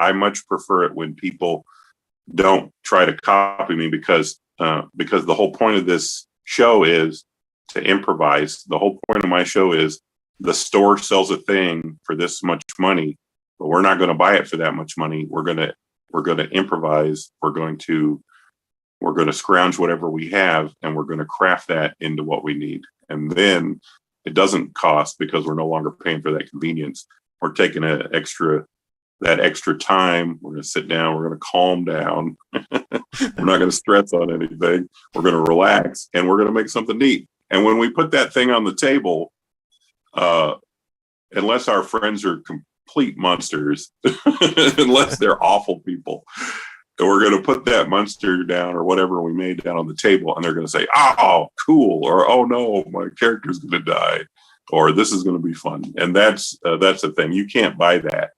I much prefer it when people don't try to copy me because the whole point of this show is to improvise. The whole point of my show is the store sells a thing for this much money, but we're not going to buy it for that much money. We're going to improvise. We're going to scrounge whatever we have, and we're going to craft that into what we need. And then it doesn't cost because we're no longer paying for that convenience. We're taking that extra time. We're going to sit down. We're going to calm down. We're not going to stress on anything. We're going to relax, and we're going to make something neat. And when we put that thing on the table, unless our friends are complete monsters, unless they're awful people, we're going to put that monster down or whatever we made down on the table, and they're going to say, "Oh, cool," or "Oh no, my character's going to die," or "This is going to be fun." And that's the thing. You can't buy that.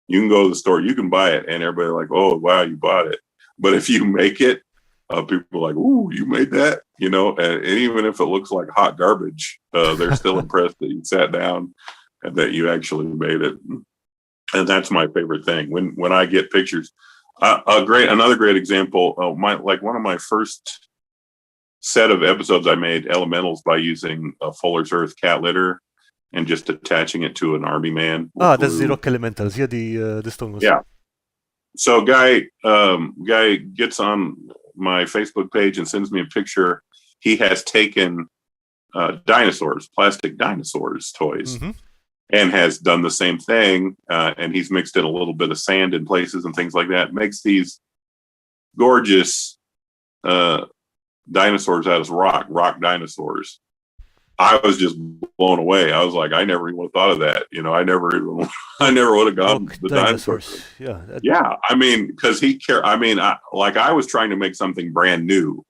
You can go to the store, you can buy it, and everybody like, "Oh, wow, you bought it." But if you make it, people are like, "Ooh, you made that," and even if it looks like hot garbage, they're still impressed that you sat down and that you actually made it. And that's my favorite thing. When I get pictures, another great example, one of my first set of episodes I made elementals by using a Fuller's Earth cat litter and just attaching it to an army man. That's the rock elementals. Yeah, the stone ones. Yeah. So guy gets on my Facebook page and sends me a picture. He has taken plastic dinosaurs toys, and has done the same thing. And he's mixed in a little bit of sand in places and things like that. Makes these gorgeous dinosaurs out of rock dinosaurs. I was just blown away. I was like, I never even thought of that. I never would have gone the dinosaurs. Yeah. I mean, because I was trying to make something brand new.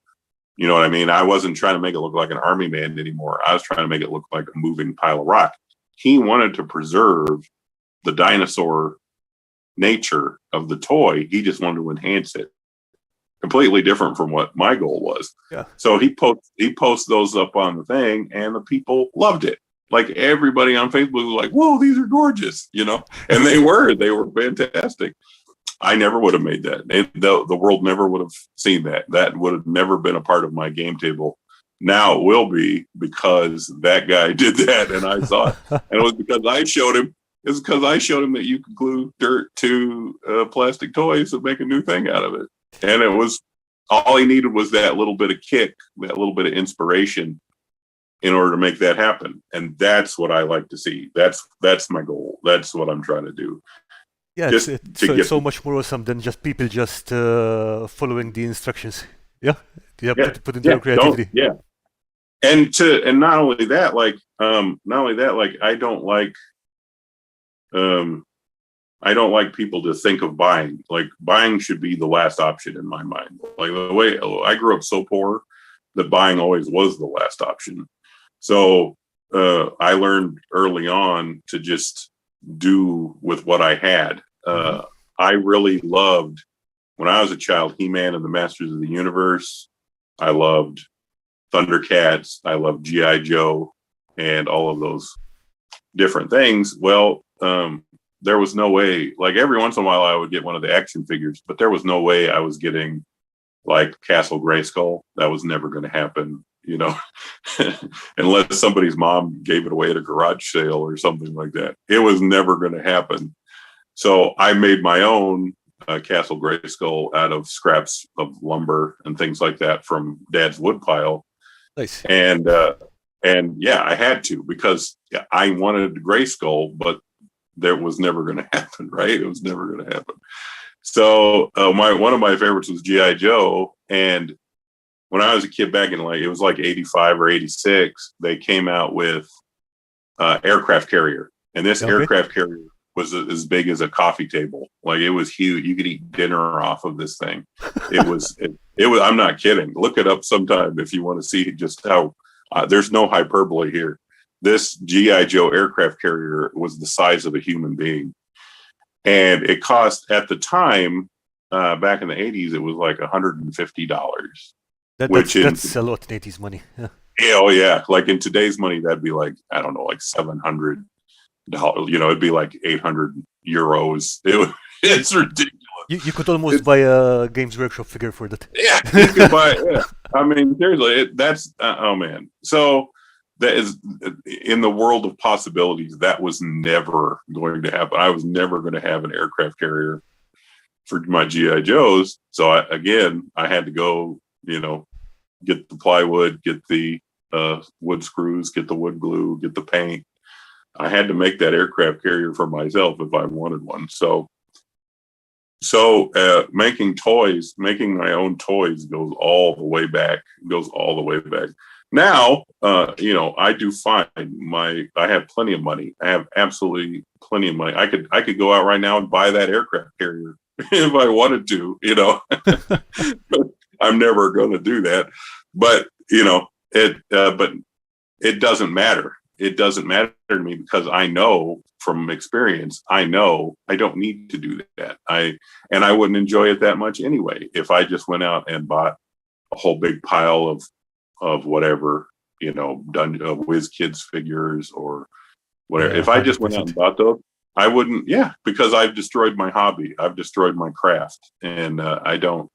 You know what I mean? I wasn't trying to make it look like an army man anymore. I was trying to make it look like a moving pile of rock. He wanted to preserve the dinosaur nature of the toy. He just wanted to enhance it. Completely different from what my goal was. Yeah. So he posts those up on the thing, and the people loved it. Like everybody on Facebook was like, "Whoa, these are gorgeous," and they were fantastic. I never would have made that. The world never would have seen that. That would have never been a part of my game table. Now it will be, because that guy did that and I saw it. And it was because I showed him. It's because I showed him that you can glue dirt to plastic toys and make a new thing out of it. And it was all he needed was that little bit of kick, that little bit of inspiration in order to make that happen. And that's what I like to see. That's my goal. That's what I'm trying to do. Yeah, it's so much more awesome than just people just following the instructions. Yeah, put in their creativity. And not only that, I don't like people to think of buying. Like, buying should be the last option in my mind. Like, the way I grew up so poor that buying always was the last option. So I learned early on to just do with what I had. I really loved, when I was a child, He-Man and the Masters of the Universe. I loved Thundercats. I loved G.I. Joe and all of those different things. Well, there was no way, like every once in a while I would get one of the action figures, but there was no way I was getting like Castle Grayskull. That was never going to happen, unless somebody's mom gave it away at a garage sale or something like that. It was never going to happen. So I made my own Castle Grayskull out of scraps of lumber and things like that from Dad's woodpile. Nice. And yeah, I had to, because I wanted Grayskull, but that was never going to happen, right? It was never going to happen. So one of my favorites was G.I. Joe. And when I was a kid back in it was like 85 or 86, they came out with aircraft carrier. And this aircraft carrier was as big as a coffee table. Like, it was huge. You could eat dinner off of this thing. It was, I'm not kidding. Look it up sometime if you want to see just how, there's no hyperbole here. This G.I. Joe aircraft carrier was the size of a human being. And it cost, at the time, back in the 80s, it was like $150. That's a lot in 80s money. Yeah. Oh, yeah. Like, in today's money, that'd be like, I don't know, like $700. It'd be like 800 euros. It's ridiculous. You could almost buy a Games Workshop figure for that. Yeah, you could buy. Yeah, I mean, seriously, that's oh man. So that is in the world of possibilities. That was never going to happen. I was never going to have an aircraft carrier for my GI Joes. So I had to go, get the plywood, get the wood screws, get the wood glue, get the paint. I had to make that aircraft carrier for myself if I wanted one. So making my own toys goes all the way back. Now, I do fine. I have plenty of money. I have absolutely plenty of money. I could go out right now and buy that aircraft carrier if I wanted to, I'm never going to do that. But, but it doesn't matter. It doesn't matter to me because I know from experience, I know I don't need to do that. And I wouldn't enjoy it that much anyway. If I just went out and bought a whole big pile of whatever, Whiz Kids figures or whatever. Yeah, if I just went out and bought those, I wouldn't. Yeah, because I've destroyed my hobby. I've destroyed my craft, and I don't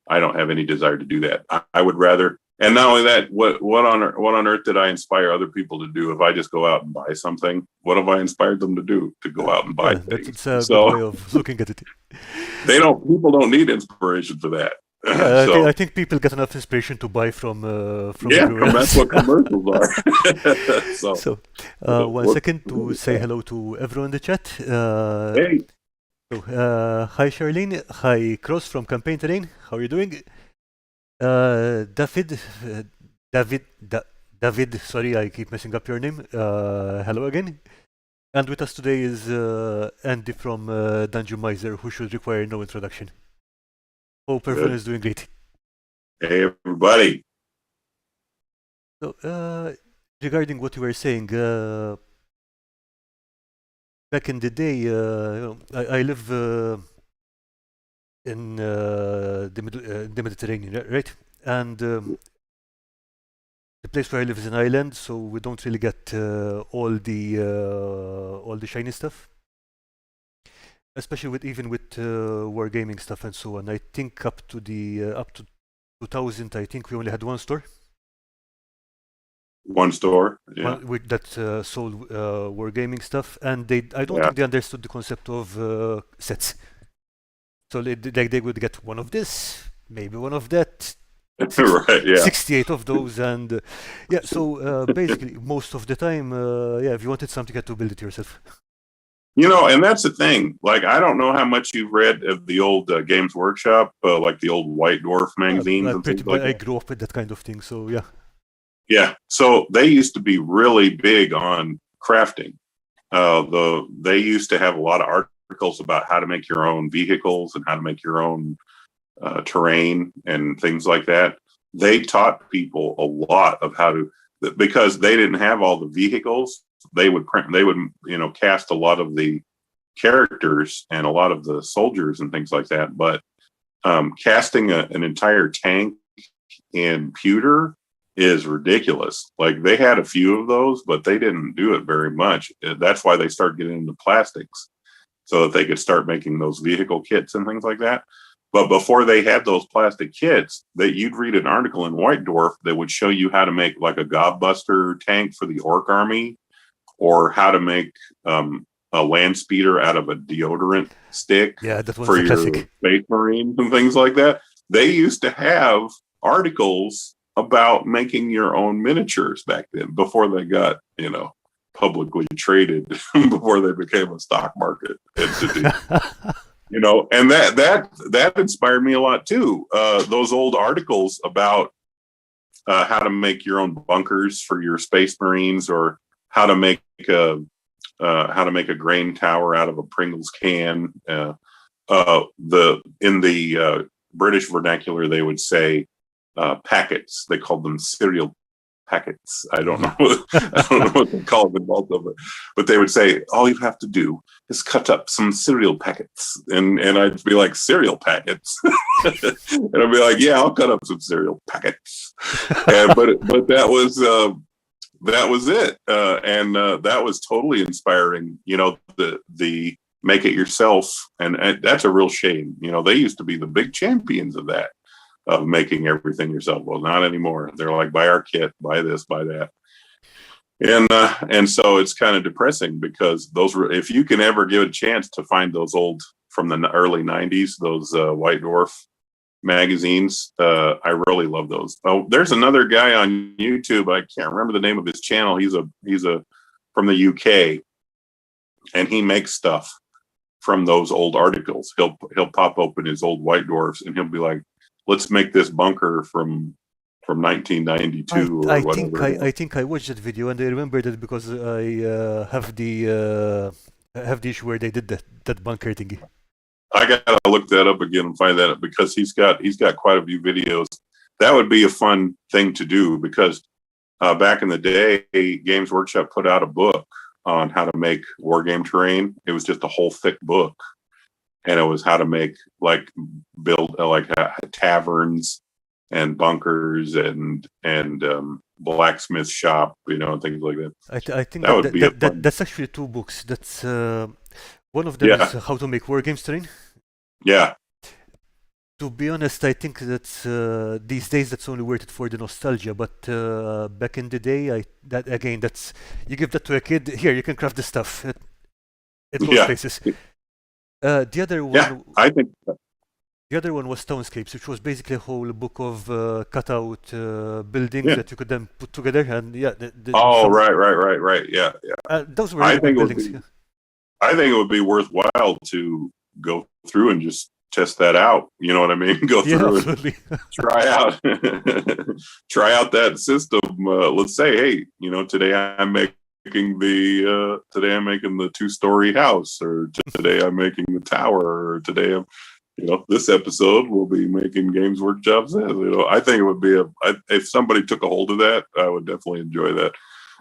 have any desire to do that. I would rather. And not only that, what on earth did I inspire other people to do? If I just go out and buy something, what have I inspired them to do? To go out and buy things. That's a good way of looking at it. People don't need inspiration for that. Yeah, I think people get enough inspiration to buy from everywhere else. That's what commercials are. So, 1 second to say hello to everyone in the chat. Hey. So, hi Charlene, hi Cross from Campaign Terrain. How are you doing? David, sorry, I keep messing up your name. Hello again. And with us today is Andy from Dungeon Miser, who should require no introduction. Hope everyone is doing great. Hey, everybody. So, regarding what you were saying, back in the day, I live in the Mediterranean, right? And the place where I live is an island, so we don't really get all the shiny stuff. Especially even with wargaming stuff and so on. I think up to 2000, I think we only had one store. One store, yeah. That sold wargaming stuff, and I don't think they understood the concept of sets. So they would get one of this, maybe one of that. Right, yeah. 68 of those, and so basically most of the time, if you wanted something, you had to build it yourself. And that's the thing. Like, I don't know how much you've read of the old Games Workshop, like the old White Dwarf magazines. I grew up with that kind of thing, so yeah. Yeah, so they used to be really big on crafting. They used to have a lot of articles about how to make your own vehicles and how to make your own terrain and things like that. They taught people a lot of how to, because they didn't have all the vehicles. They would cast a lot of the characters and a lot of the soldiers and things like that. But casting an entire tank in pewter is ridiculous. Like, they had a few of those, but they didn't do it very much. That's why they started getting into plastics, so that they could start making those vehicle kits and things like that. But before they had those plastic kits, you'd read an article in White Dwarf that would show you how to make like a gobbuster tank for the orc army, or how to make a land speeder out of a deodorant stick for your Space Marines and things like that. They used to have articles about making your own miniatures back then, before they got, publicly traded, before they became a stock market entity. And that inspired me a lot too. Those old articles about how to make your own bunkers for your Space Marines, or how to make a grain tower out of a Pringles can. In the British vernacular, they would say packets. They called them cereal packets. I don't know what they call them both of it, but they would say all you have to do is cut up some cereal packets, and I'd be like, cereal packets, and I'd be like, yeah, I'll cut up some cereal packets, but that was it, and that was totally inspiring. The make it yourself, and that's a real shame. You know, they used to be the big champions of that, of making everything yourself. Well, not anymore. They're like, buy our kit, buy this, buy that. And so it's kind of depressing, because those were, if you can ever give a chance to find those old, from the early 90s, those White Dwarf magazines, I really love those. Oh, there's another guy on YouTube, I can't remember the name of his channel. He's a from the UK, and he makes stuff from those old articles. He'll pop open his old White Dwarfs, and he'll be like, let's make this bunker from 1992 or whatever. I think I watched that video, and I remember that because I have the issue where they did that bunker thingy. I gotta look that up again and find that, because he's got quite a few videos. That would be a fun thing to do, because back in the day, Games Workshop put out a book on how to make war game terrain. It was just a whole thick book, and it was how to make, like, build taverns and bunkers and blacksmith shop, you know, and things like that. I think that would be that's actually two books. That's one of them is how to make war games terrain. Yeah. To be honest, I think that's these days that's only worth it for the nostalgia. But back in the day, that's you give that to a kid. Here, you can craft this stuff. It goes places. The other one, I think. The other one was Stonescapes, which was basically a whole book of cutout buildings that you could then put together. And right. Yeah. Those were really good buildings. I think it would be worthwhile to go through and just test that out. You know what I mean? Go through and try out that system. Let's say, hey, you know, today I'm making the 2-story house, or today I'm making the tower, or today I'm, you know, this episode we'll be making Games Workshop says. You know, I think it would be if somebody took a hold of that, I would definitely enjoy that.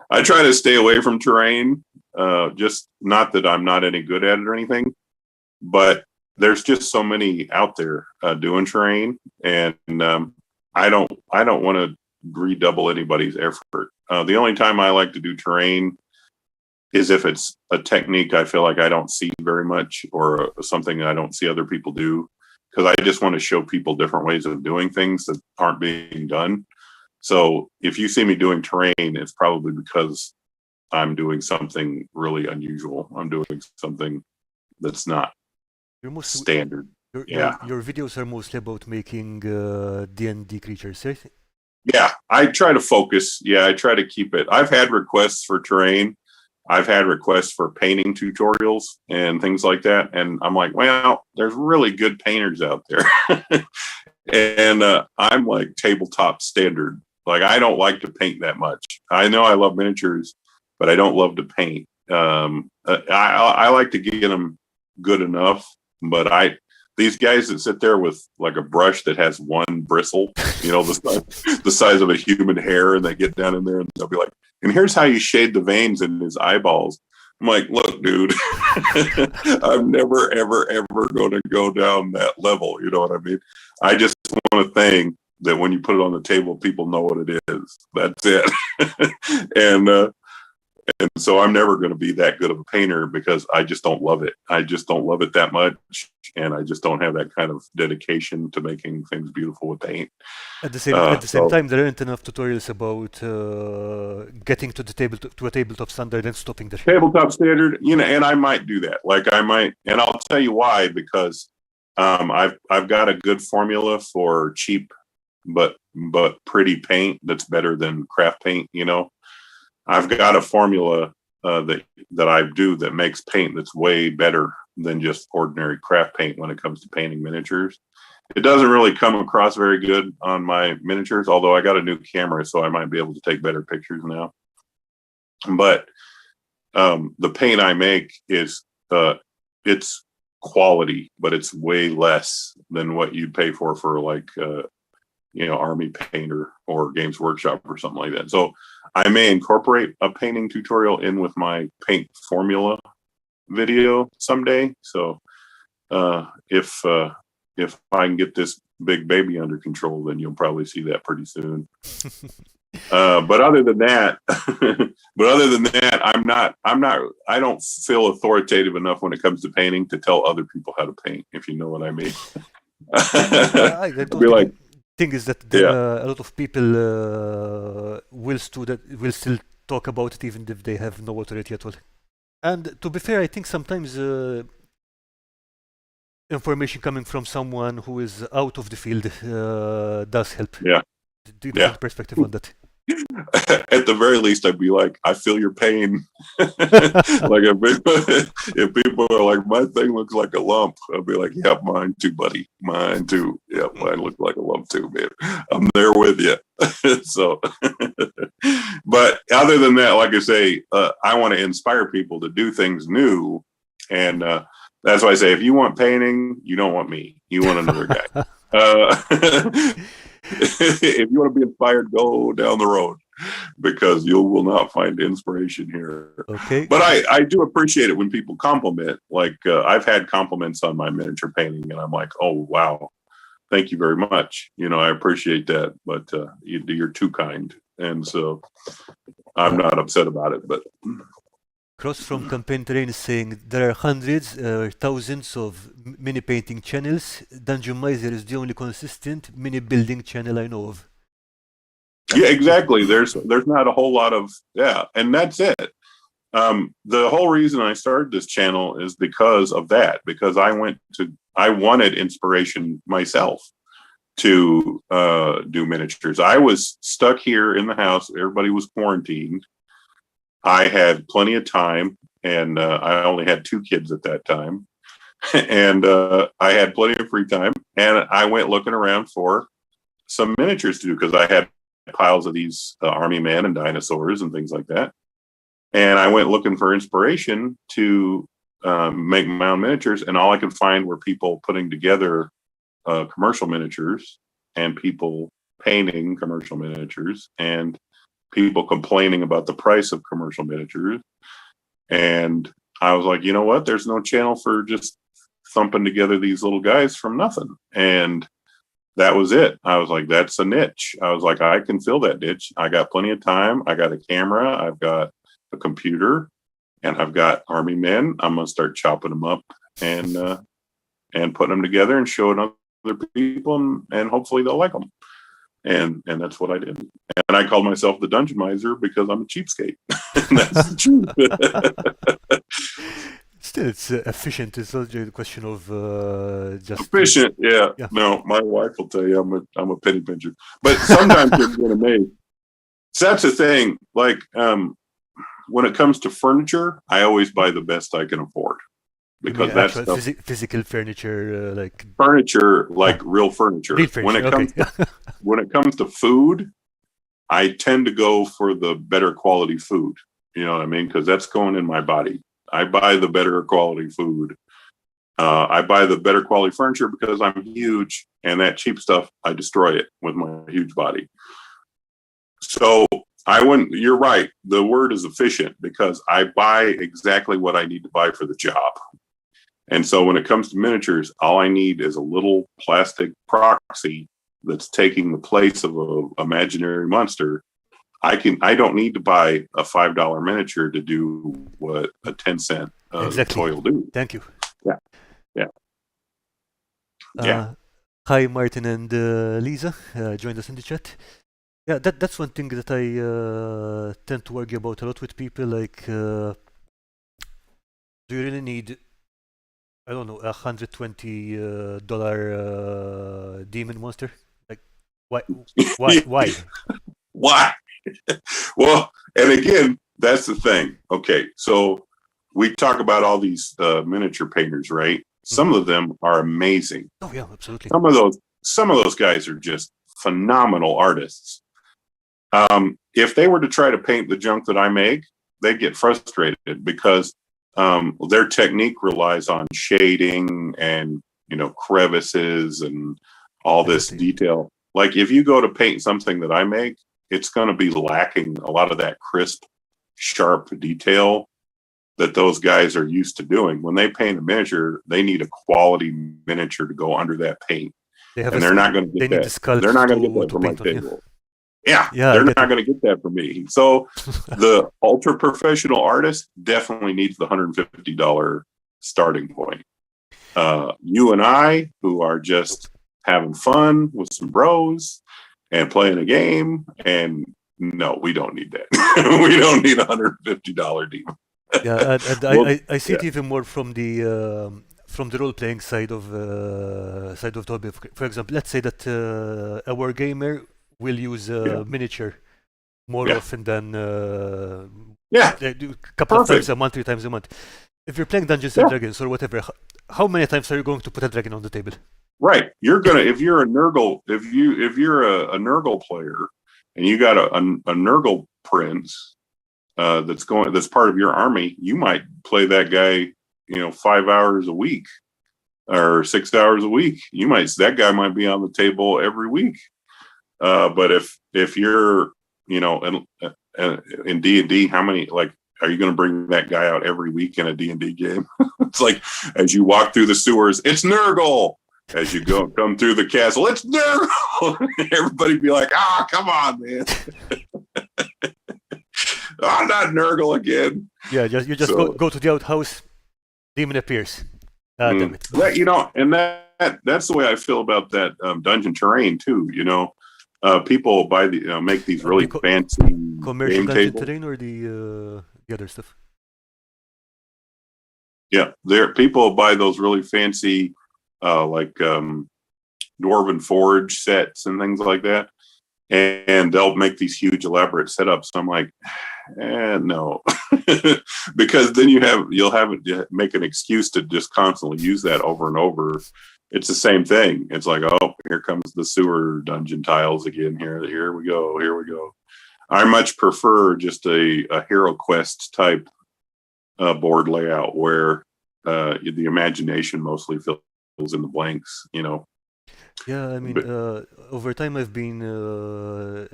I try to stay away from terrain, just not that I'm not any good at it or anything, but there's just so many out there doing terrain, and I don't want to redouble anybody's effort. The only time I like to do terrain is if it's a technique I feel like I don't see very much, or something I don't see other people do, because I just want to show people different ways of doing things that aren't being done. So if you see me doing terrain, it's probably because I'm doing something really unusual. I'm doing something that's not standard. Your videos are mostly about making D&D creatures, right? Yeah, I try to focus. Yeah, I try to keep it. I've had requests for terrain. I've had requests for painting tutorials and things like that. And I'm like, well, there's really good painters out there. And I'm like tabletop standard. Like, I don't like to paint that much. I know I love miniatures, but I don't love to paint. I like to get them good enough, but these guys that sit there with like a brush that has one bristle, you know, the size of a human hair, and they get down in there and they'll be like, and here's how you shade the veins in his eyeballs. I'm like, look, dude, I'm never, ever, ever going to go down that level. You know what I mean? I just want a thing that when you put it on the table, people know what it is. That's it. And so I'm never going to be that good of a painter, because I just don't love it. I just don't love it that much. And I just don't have that kind of dedication to making things beautiful with paint. At the same time, there aren't enough tutorials about getting to a tabletop standard and stopping the tabletop standard. You know, and I might do that. Like, I might, and I'll tell you why, because I've got a good formula for cheap but pretty paint that's better than craft paint. You know, I've got a formula that I do that makes paint that's way better than just ordinary craft paint when it comes to painting miniatures. It doesn't really come across very good on my miniatures, although I got a new camera, so I might be able to take better pictures now. But the paint I make is it's quality, but it's way less than what you'd pay for like you know, Army Painter or Games Workshop or something like that. So I may incorporate a painting tutorial in with my paint formula video someday. So if if I can get this big baby under control, then you'll probably see that pretty soon. But other than that, I don't feel authoritative enough when it comes to painting to tell other people how to paint, if you know what I mean. I Be like, thing is that a lot of people will still talk about it even if they have no authority at all. And to be fair, I think sometimes information coming from someone who is out of the field does help. Yeah. Different perspective on that. At the very least, I'd be like, I feel your pain. Like if people are like, my thing looks like a lump, I'll be like, yeah, mine too, buddy. Mine too. Yeah, mine looks like a lump too, man. I'm there with you. So, but other than that, like I say, I want to inspire people to do things new. And that's why I say, if you want painting, you don't want me. You want another guy. If you want to be inspired, go down the road, because you will not find inspiration here. Okay. But I do appreciate it when people compliment. Like I've had compliments on my miniature painting, and I'm like, oh wow, thank you very much. I appreciate that, but you're too kind, and so I'm not upset about it. But Cross from Campaign Terrain is saying there are hundreds or thousands of mini painting channels. Dungeon Miser is the only consistent mini building channel I know of. Yeah, exactly. There's not a whole lot of and that's it. The whole reason I started this channel is because of that. Because I wanted inspiration myself to do miniatures. I was stuck here in the house. Everybody was quarantined. I had plenty of time, and I only had 2 kids at that time, and I had plenty of free time, and I went looking around for some miniatures to do, because I had piles of these army men and dinosaurs and things like that, and I went looking for inspiration to make my own miniatures, and all I could find were people putting together commercial miniatures and people painting commercial miniatures and people complaining about the price of commercial miniatures. And I was like, you know what? There's no channel for just thumping together these little guys from nothing. And that was it. I was like, that's a niche. I was like, I can fill that niche. I got plenty of time. I got a camera. I've got a computer, and I've got army men. I'm going to start chopping them up and putting them together and showing other people, and hopefully they'll like them. And that's what I did. And I called myself the Dungeon Miser because I'm a cheapskate. And that's the truth. Still, it's efficient. It's not just a question of just efficient. Yeah. No, my wife will tell you I'm a penny pincher. But sometimes you're going to make. So that's the thing. Like when it comes to furniture, I always buy the best I can afford. Because that's physical furniture, like furniture, like real furniture. Real furniture. When it comes to food, I tend to go for the better quality food. You know what I mean? Because that's going in my body. I buy the better quality food. I buy the better quality furniture because I'm huge, and that cheap stuff, I destroy it with my huge body. So you're right. The word is efficient, because I buy exactly what I need to buy for the job. And so when it comes to miniatures, all I need is a little plastic proxy that's taking the place of an imaginary monster. I don't need to buy a $5 miniature to do what a 10-cent toy will do. Thank you. Yeah. Hi, Martin and Lisa joined us in the chat. Yeah, that's one thing that I tend to argue about a lot with people. Like, do you really need, I don't know, $120 demon monster? Like, why? Why? Why? Well, and again, that's the thing. Okay, so we talk about all these miniature painters, right? Some of them are amazing. Oh yeah, absolutely. Some of those guys are just phenomenal artists. If they were to try to paint the junk that I make, they'd get frustrated, because their technique relies on shading and crevices and all this detail. Like if you go to paint something that I make, it's going to be lacking a lot of that crisp, sharp detail that those guys are used to doing. When they paint a miniature, they need a quality miniature to go under that paint, and they're not going to get that. They're not going to get that from my table. Yeah, they're not going to get that from me. So the ultra professional artist definitely needs the $150 starting point. You and I, who are just having fun with some bros and playing a game, and no, we don't need that. We don't need $150 demon. Yeah, and I see it even more from the role-playing side of the hobby. For example, let's say that a wargamer will use a miniature more often than a couple of times a month, 3 times a month. If you're playing Dungeons and Dragons or whatever, how many times are you going to put a dragon on the table? Right, you're gonna if you're a Nurgle, if you're a Nurgle player and you got a Nurgle prince that's part of your army, you might play that guy, 5 hours a week or 6 hours a week. That guy might be on the table every week. But if you're, in D&D, how many, are you going to bring that guy out every week in a D&D game? It's like, as you walk through the sewers, it's Nurgle. As you come through the castle, it's Nurgle. Everybody be like, come on, man. Not Nurgle again. Yeah, you just go to the outhouse, demon appears. Damn it. And that's the way I feel about that dungeon terrain too. People buy make these really fancy commercial game dungeon tables. terrain or the other stuff. Yeah, people buy those really fancy, Dwarven Forge sets and things like that, and they'll make these huge elaborate setups. I'm like, no, because then you'll make an excuse to just constantly use that over and over. It's the same thing. It's like, oh, here comes the sewer dungeon tiles again. Here we go. I much prefer just a Hero Quest type board layout where the imagination mostly fills in the blanks. Yeah, I mean, over time I've been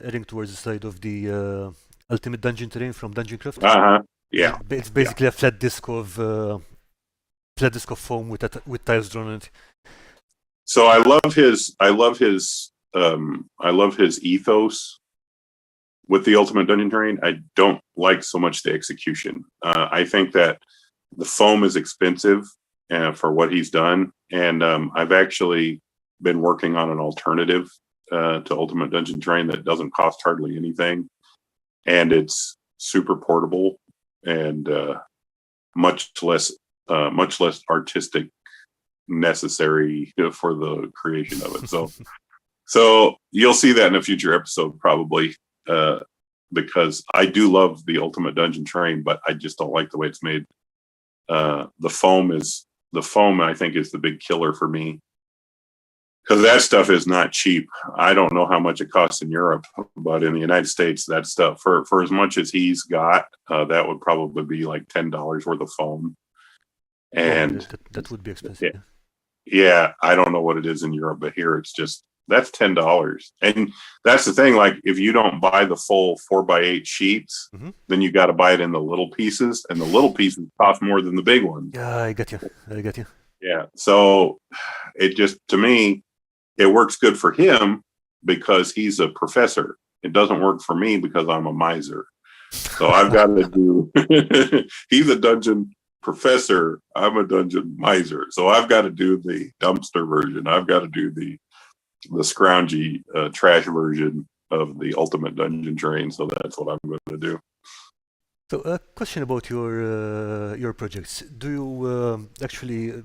heading towards the side of the Ultimate Dungeon Terrain from Dungeon Craft. Yeah. It's basically a flat disc of foam with tiles drawn on it. So I love his ethos with the Ultimate Dungeon Terrain. I don't like so much the execution. I think that the foam is expensive for what he's done, and I've actually been working on an alternative to Ultimate Dungeon Terrain that doesn't cost hardly anything, and it's super portable and much less artistic necessary for the creation of it. So you'll see that in a future episode probably, because I do love the Ultimate Dungeon Terrain, but I just don't like the way it's made. The foam I think is the big killer for me, because that stuff is not cheap. I don't know how much it costs in Europe, but in the United States, that stuff for as much as he's got, that would probably be like $10 worth of foam. And that would be expensive. Yeah, I don't know what it is in Europe, but here that's $10. And that's the thing, like if you don't buy the full 4x8 sheets, then you got to buy it in the little pieces, and the little pieces cost more than the big ones. Yeah, I get you. Yeah, so it just, to me, it works good for him because he's a professor. It doesn't work for me because I'm a miser. So I've got to do, he's a dungeon professor, I'm a dungeon miser. So I've got to do the dumpster version. I've got to do the scroungy trash version of the Ultimate Dungeon Terrain. So that's what I'm going to do. So a question about your projects. Do you actually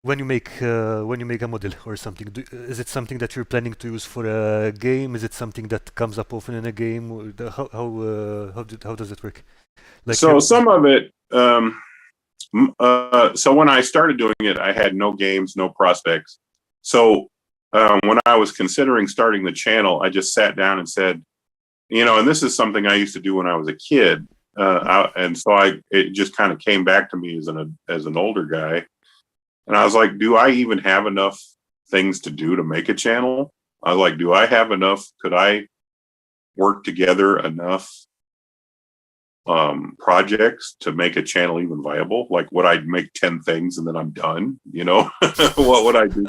when you make a model or something, is it something that you're planning to use for a game? Is it something that comes up often in a game? How does it work? So some of it. So when I started doing it, I had no games, no prospects. So when I was considering starting the channel, I just sat down and said, and this is something I used to do when I was a kid, and so it just kind of came back to me as an older guy, and I was like, do I even have enough things to do to make a channel? I was like, do I have enough? Could I work together enough projects to make a channel even viable. Like, would I make 10 things and then I'm done? What would I do?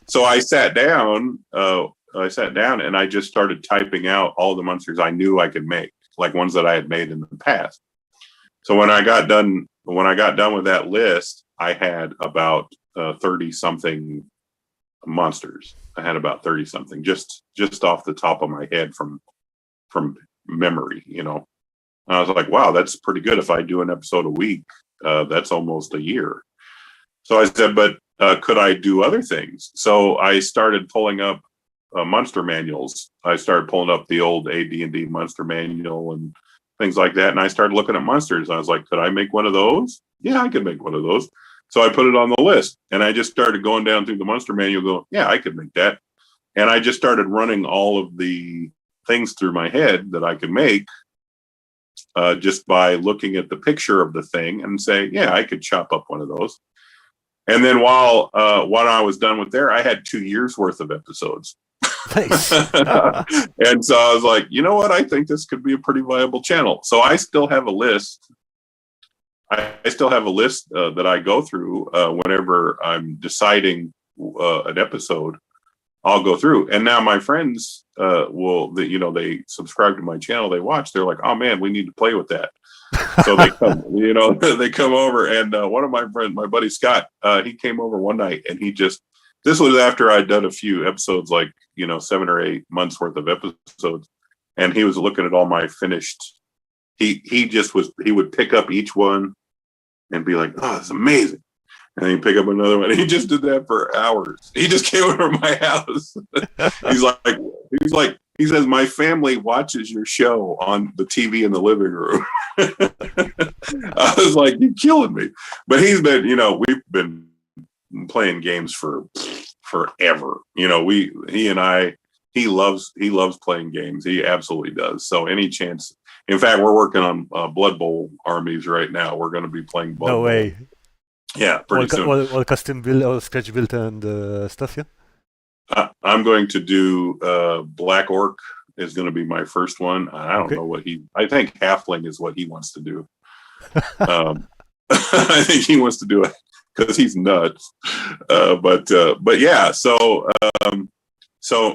So I sat down and I just started typing out all the monsters I knew I could make, like ones that I had made in the past. So when I got done with that list, I had about 30 something monsters. I had about 30 something just off the top of my head from memory, And I was like, wow, that's pretty good. If I do an episode a week, that's almost a year. So I said, but could I do other things? So I started pulling up monster manuals. I started pulling up the old AD&D monster manual and things like that. And I started looking at monsters. I was like, could I make one of those? Yeah, I could make one of those. So I put it on the list and I just started going down through the monster manual going, yeah, I could make that. And I just started running all of the things through my head that I could make just by looking at the picture of the thing and say, yeah, I could chop up one of those. And then while I was done with there, I had 2 years worth of episodes. Nice. And so I was like, you know what? I think this could be a pretty viable channel. So I still have a list. I still have a list that I go through whenever I'm deciding an episode. I'll go through, and now my friends they subscribe to my channel. They watch. They're like, oh man, we need to play with that. So they come, they come over, and one of my friends, my buddy Scott, he came over one night, and this was after I'd done a few episodes, like 7 or 8 months worth of episodes, and he was looking at all my finished. He would pick up each one and be like, oh, that's amazing. And he'd pick up another one. He just did that for hours. He just came over to my house. He says, my family watches your show on the TV in the living room. I was like, you're killing me. But he's been, we've been playing games for forever. He loves playing games. He absolutely does. So any chance, in fact, we're working on Blood Bowl armies right now. We're going to be playing Blood Bowl. No way. Yeah, pretty soon. All custom build, all scratch built and stuff, yeah? I'm going to do Black Orc is going to be my first one. I don't know what I think Halfling is what he wants to do. I think he wants to do it because he's nuts. But yeah, so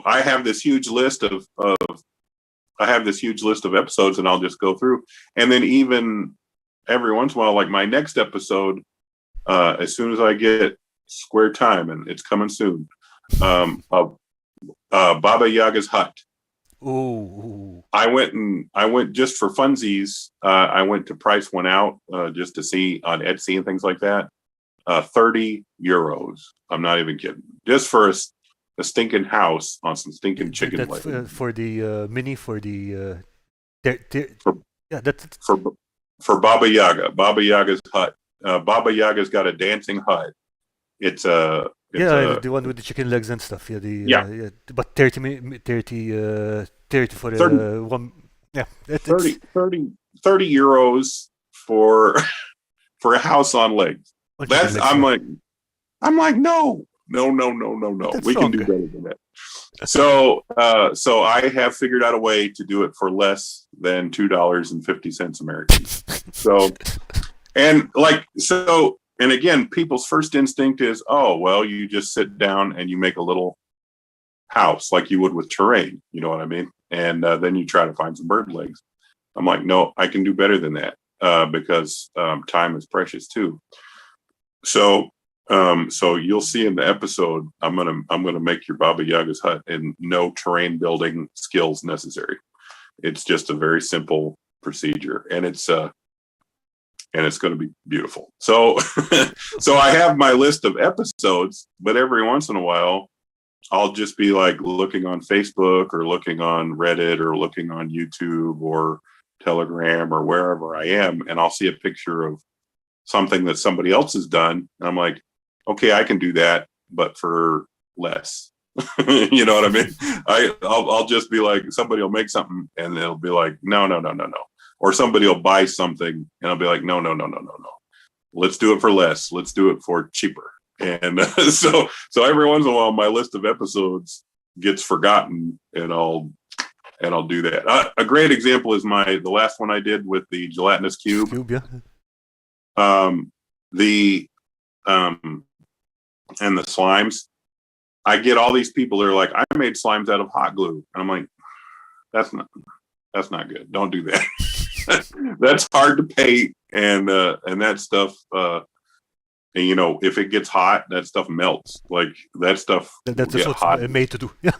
I have this huge list of episodes, and I'll just go through, and then even every once in a while, like my next episode, as soon as I get square time, and it's coming soon, Baba Yaga's hut. Ooh. I went just for funsies. I went to price one out just to see on Etsy and things like that. 30 euros. I'm not even kidding. Just for a stinking house on some stinking chicken legs. For the mini, for the for Baba Yaga. Baba Yaga's hut. Baba Yaga's got a dancing hut. It's the one with the chicken legs and stuff. Yeah, but 30 for 30, one. Yeah, 30 euros for a house on legs. I'm like no. That's We can do better than that. So I have figured out a way to do it for less than $2.50 American. And again, people's first instinct is, oh, well, you just sit down and you make a little house like you would with terrain. You know what I mean? And then you try to find some bird legs. I'm like, no, I can do better than that because time is precious too. So you'll see in the episode, I'm gonna make your Baba Yaga's hut, and no terrain building skills necessary. It's just a very simple procedure, and it's going to be beautiful. So I have my list of episodes, but every once in a while, I'll just be like looking on Facebook or looking on Reddit or looking on YouTube or Telegram or wherever I am, and I'll see a picture of something that somebody else has done, and I'm like, okay, I can do that, but for less. You know what I mean? I'll just be like, somebody will make something, and it'll be like, no. Or somebody will buy something, and I'll be like, no. Let's do it for less. Let's do it for cheaper. And so every once in a while, my list of episodes gets forgotten, and I'll and I'll do that. A great example is the last one I did with the gelatinous cube. Yeah. The and the slimes. I get all these people that are like, I made slimes out of hot glue. And I'm like, that's not good. Don't do that. That's hard to paint, and that stuff. And, you know, if it gets hot, that stuff melts. Like that stuff. That's what it's made to do. Yeah.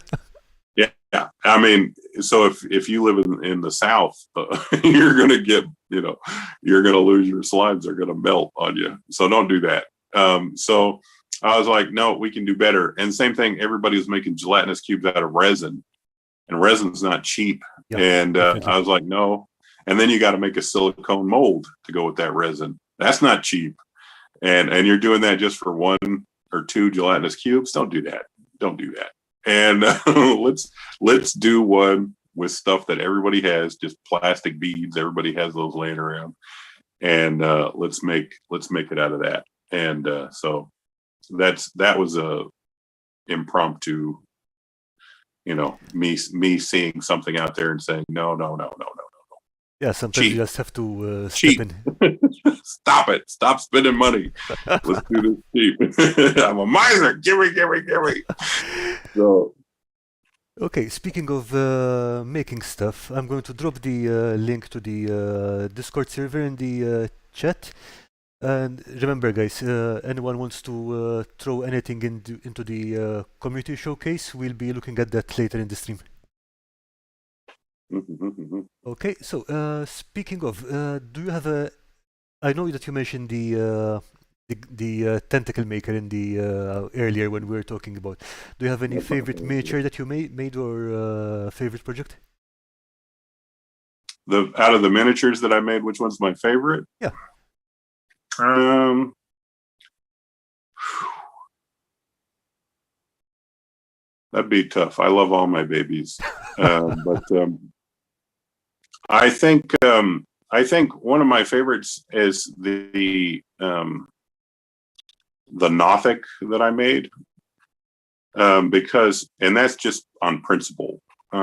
Yeah. I mean, so if you live in the South, you're gonna get, you know, you're gonna lose your slimes. They're gonna melt on you. So don't do that. So I was like, no, we can do better. And same thing. Everybody was making gelatinous cubes out of resin, and resin's not cheap. Yeah, and I was like, no. And then you got to make a silicone mold to go with that resin. That's not cheap. And you're doing that just for 1 or 2 gelatinous cubes. Don't do that. Don't do that. And let's do one with stuff that everybody has, just plastic beads. Everybody has those laying around, and let's make it out of that. And so that was a impromptu, you know, me seeing something out there and saying no. Yeah, sometimes you just have to cheap. step in. Stop it. Stop spending money. Let's do this cheap. I'm a miser. Give me. So. Okay, speaking of making stuff, I'm going to drop the link to the Discord server in the chat. And remember, guys, anyone wants to throw anything into the community showcase, we'll be looking at that later in the stream. Okay, so speaking of, do you have a? I know that you mentioned the tentacle maker in the earlier when we were talking about. Do you have any favorite miniature that you made or favorite project? Out of the miniatures that I made, which one's my favorite? Yeah. That'd be tough. I love all my babies, but I think one of my favorites is the Nothic that I made, because, and that's just on principle,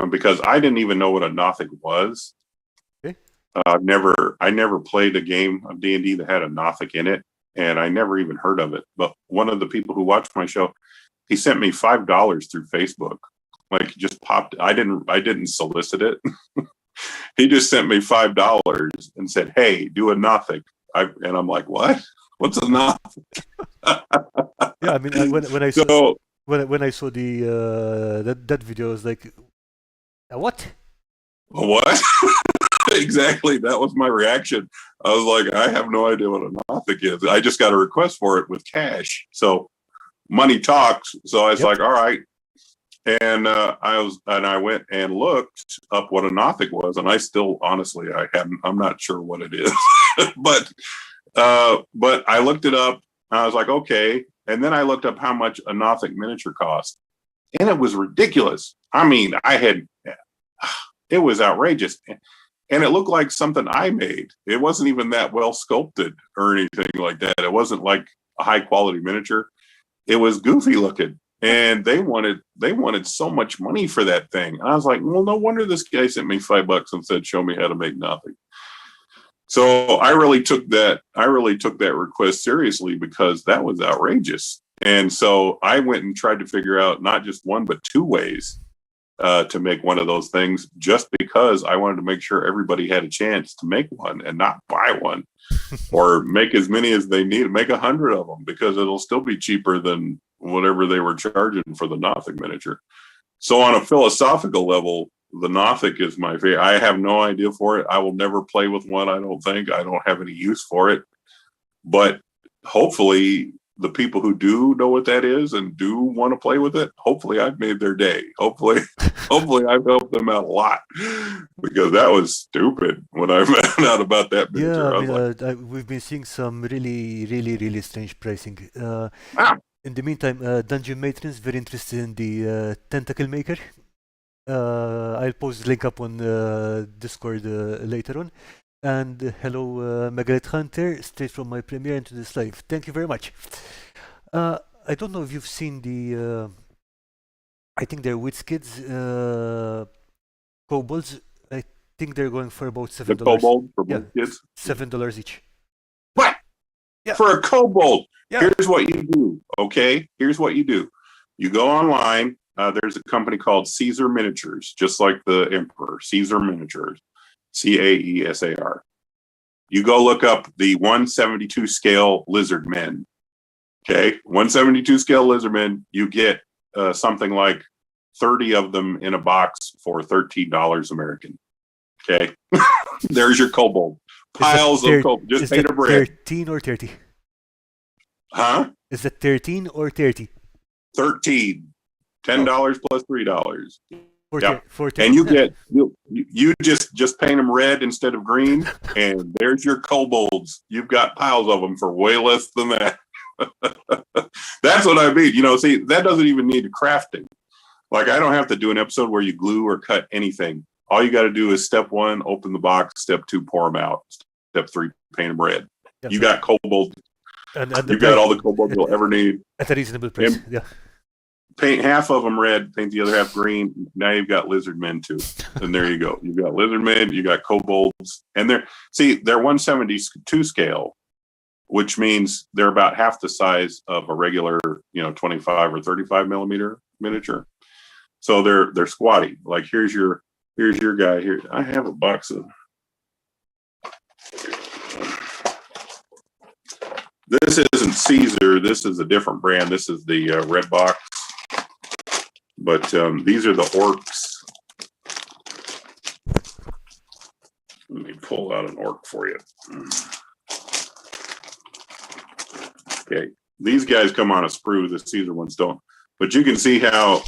because I didn't even know what a Nothic was. Okay. I never played a game of D&D that had a Nothic in it, and I never even heard of it. But one of the people who watched my show, he sent me $5 through Facebook. Like, just popped. I didn't solicit it. He just sent me $5 and said, "Hey, do a Nothic." And I'm like, "What? What's a Nothic?" Yeah, I mean, when I saw when I saw the that video, I was like, "What? What?" Exactly. That was my reaction. I was like, "I have no idea what a Nothic is." I just got a request for it with cash, so money talks. So I was like, "All right." And I went and looked up what a Nothic was, and I still, honestly, I'm not sure what it is, but I looked it up. I was like, okay, and then I looked up how much a Nothic miniature cost, and it was ridiculous. I mean, it was outrageous, and it looked like something I made. It wasn't even that well sculpted or anything like that. It wasn't like a high quality miniature. It was goofy looking. And they wanted so much money for that thing. And I was like, well, no wonder this guy sent me $5 and said, show me how to make Nothic. So I really took that request seriously, because that was outrageous. And so I went and tried to figure out not just one, but 2 ways to make one of those things, just because I wanted to make sure everybody had a chance to make one and not buy one or make as many as they need, make 100 of them, because it'll still be cheaper than whatever they were charging for the Nothic miniature. So on a philosophical level, the Nothic is my favorite. I have no idea for it. I will never play with one. I don't have any use for it, but hopefully the people who do know what that is and do want to play with it, hopefully I've made their day. Hopefully I've helped them out a lot, because that was stupid when I found out about that miniature. Yeah, I mean, we've been seeing some really strange pricing. In the meantime, Dungeon Matron's very interested in the Tentacle Maker. I'll post the link up on Discord later on. And hello, Megalith Hunter, straight from my premiere into this live. Thank you very much. I don't know if you've seen the, I think they're WizKids kobolds, I think they're going for about $7. The kobold for Yeah, both kids. $7 each. What? Yeah. For a kobold? Yeah. Here's what you do. Okay, here's what you do. You go online. There's a company called Caesar Miniatures, just like the Emperor. Caesar Miniatures, Caesar. You go look up the 172 scale lizard men. Okay, 172 scale lizard men. You get something like 30 of them in a box for $13 American. Okay, there's your kobold. Piles of kobold. Just paint a bread. 13 or 30? Huh? Is that 13 or 30? 13. $10 plus $3. Yeah, and you get you just paint them red instead of green, and there's your kobolds. You've got piles of them for way less than that. That's what I mean. You know, see, that doesn't even need crafting. Like, I don't have to do an episode where you glue or cut anything. All you got to do is step 1, open the box. Step 2, pour them out. Step 3, paint them red. Yep. You got kobold. And you got all the kobolds you'll ever need at a reasonable price. Yeah. Paint half of them red, paint the other half green. Now you've got lizard men too, and there you go. You've got lizard men, you got kobolds, and they're 172 scale, which means they're about half the size of a regular, 25 or 35 millimeter miniature. So they're squatty. Like here's your guy here. I have a box of. This isn't Caesar. This is a different brand. This is the red box. But these are the orcs. Let me pull out an orc for you. Okay, these guys come on a sprue. The Caesar ones don't. But you can see how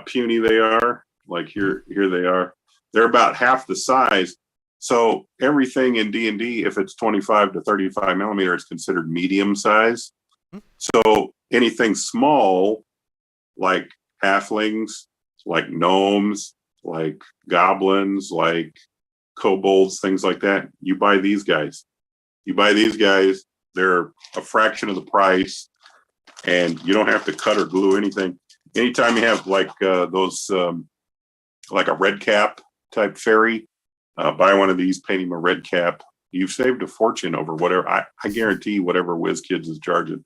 puny they are. Like here they are. They're about half the size. So everything in D&D, if it's 25 to 35 millimeter, is considered medium size. So anything small, like halflings, like gnomes, like goblins, like kobolds, things like that, you buy these guys. They're a fraction of the price, and you don't have to cut or glue anything. Anytime you have like those, like a red cap type fairy, buy one of these, paint him a red cap. You've saved a fortune over whatever. I guarantee whatever WizKids is charging.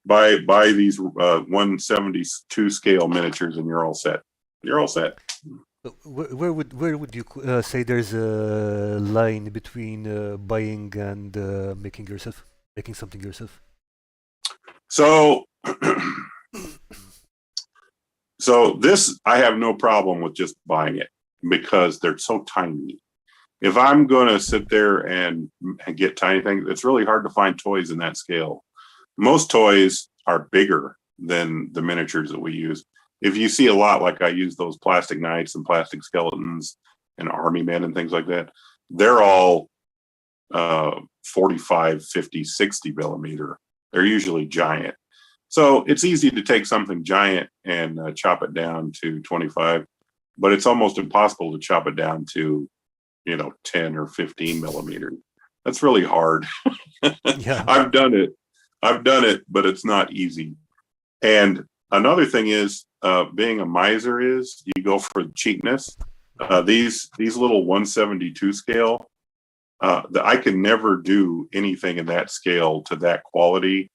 Buy these 172 scale miniatures, and you're all set. Where would you say there's a line between buying and making something yourself? So this, I have no problem with just buying it because they're so tiny. If I'm going to sit there and get tiny things, it's really hard to find toys in that scale. Most toys are bigger than the miniatures that we use. If you see a lot, like I use those plastic knights and plastic skeletons and army men and things like that, they're all 45, 50, 60 millimeter. They're usually giant. So it's easy to take something giant and chop it down to 25, but it's almost impossible to chop it down to 10 or 15 millimeters. That's really hard. Yeah. I've done it, but it's not easy. And another thing is, being a miser is you go for cheapness. These little 172 scale, I can never do anything in that scale to that quality.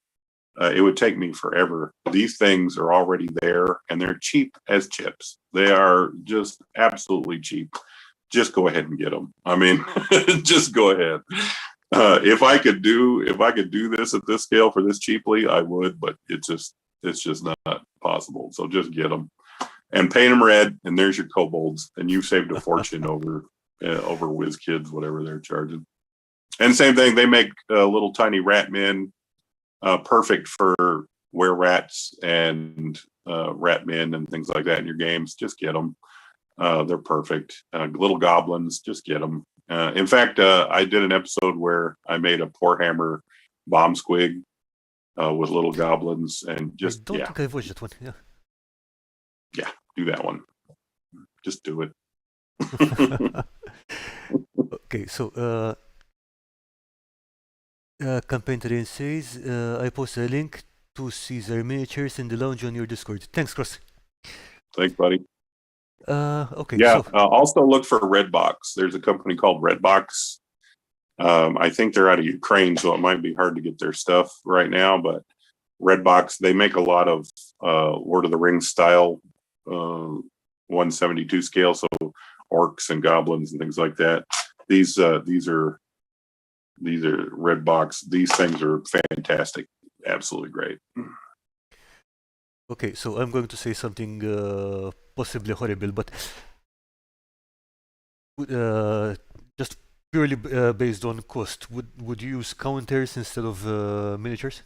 It would take me forever. These things are already there, and they're cheap as chips. They are just absolutely cheap. Just go ahead and get them. I mean, just go ahead. If I could do this at this scale for this cheaply, I would, but it's just not possible. So just get them and paint them red, and there's your kobolds, and you've saved a fortune over WizKids, whatever they're charging. And same thing, they make little tiny rat men, perfect for were-rats and rat men and things like that in your games. Just get them. They're perfect. Little goblins, just get them. In fact, I did an episode where I made a Porehammer bomb squig with little goblins, and just I don't think I've watched that one. Yeah, do that one. Just do it. Okay, so Campaign Terrain says, I posted a link to Caesar miniatures in the lounge on your Discord. Thanks, Cross. Thanks, buddy. Okay, Yeah. so Also look for Redbox. There's a company called Redbox. I think they're out of Ukraine, so it might be hard to get their stuff right now. But Redbox, they make a lot of Lord of the Rings style 172 scale, so orcs and goblins and things like that. These are Redbox. These things are fantastic, absolutely great. okay, so I'm going to say something possibly horrible, but just purely based on cost, would you use counters instead of miniatures?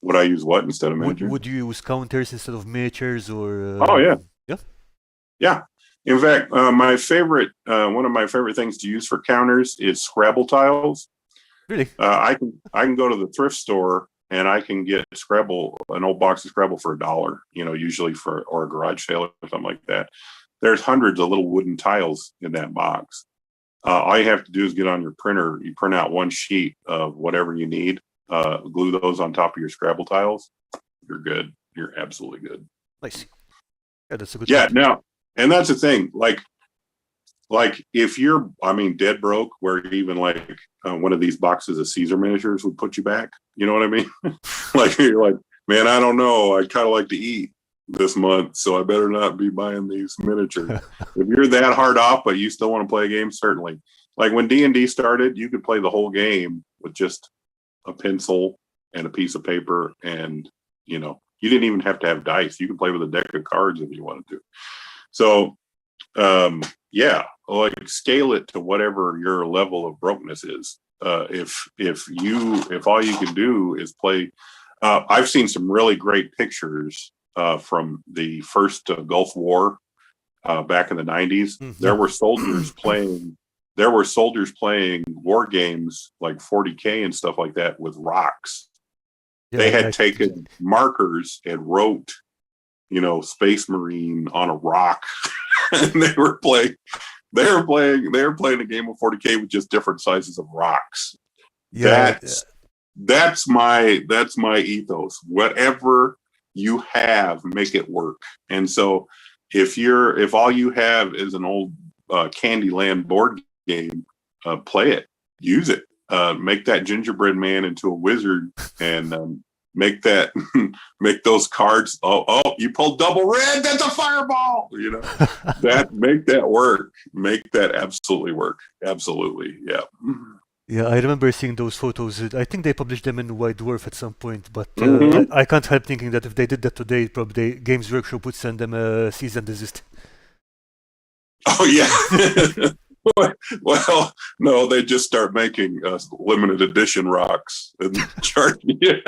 Would I use what instead of miniatures? Would you use counters instead of miniatures or Oh yeah, yeah? yeah. In fact, one of my favorite things to use for counters is Scrabble tiles. Really? I can go to the thrift store and I can get Scrabble, an old box of Scrabble for $1, usually or a garage sale or something like that. There's hundreds of little wooden tiles in that box. All you have to do is get on your printer. You print out one sheet of whatever you need, glue those on top of your Scrabble tiles. You're good. You're absolutely good. Nice. Yeah, that's a good Yeah. point. Now, and that's the thing. Like if you're, dead broke, where even like one of these boxes of Caesar miniatures would put you back. You know what I mean? Like you're like, man, I don't know. I kind of like to eat this month, so I better not be buying these miniatures. If you're that hard off, but you still want to play a game, certainly. Like when D&D started, you could play the whole game with just a pencil and a piece of paper, and you didn't even have to have dice. You could play with a deck of cards if you wanted to. So yeah, like scale it to whatever your level of brokenness is. If all you can do is play, I've seen some really great pictures from the first Gulf War back in the 90s. There Yeah. were soldiers playing. There were soldiers playing war games like 40K and stuff like that with rocks. Yeah, They had taken markers and wrote, Space Marine on a rock, and they were playing a game of 40K with just different sizes of rocks. yeah, That's my ethos. Whatever you have, make it work. And so if all you have is an old Candyland board game, play it, use it, make that gingerbread man into a wizard, and make make those cards. Oh, you pulled double red. That's a fireball. Make that work. Make that absolutely work. Absolutely, yeah. Yeah, I remember seeing those photos. I think they published them in White Dwarf at some point, but Mm-hmm. I can't help thinking that if they did that today, probably Games Workshop would send them a cease and desist. Oh yeah. Well, no, they just start making limited edition rocks and charging you.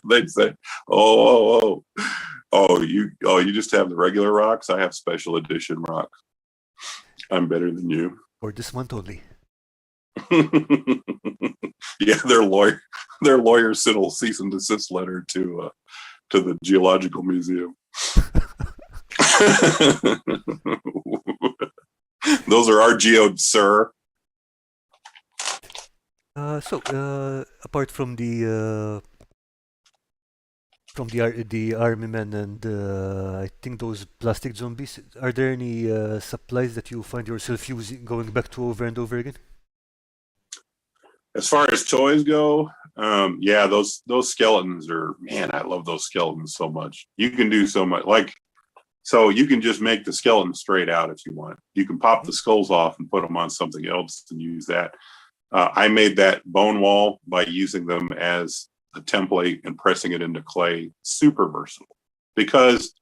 They'd say, you just have the regular rocks. I have special edition rocks. I'm better than you. For this month only. Yeah, their lawyers sent a cease and desist letter to the Geological Museum. Those are our geodes, sir. Apart from the army men and I think those plastic zombies, are there any supplies that you find yourself going back to over and over again? As far as toys go, yeah, those skeletons are, man, I love those skeletons so much. You can do so much. So you can just make the skeleton straight out if you want. You can pop the skulls off and put them on something else and use that. I made that bone wall by using them as a template and pressing it into clay. Super versatile, because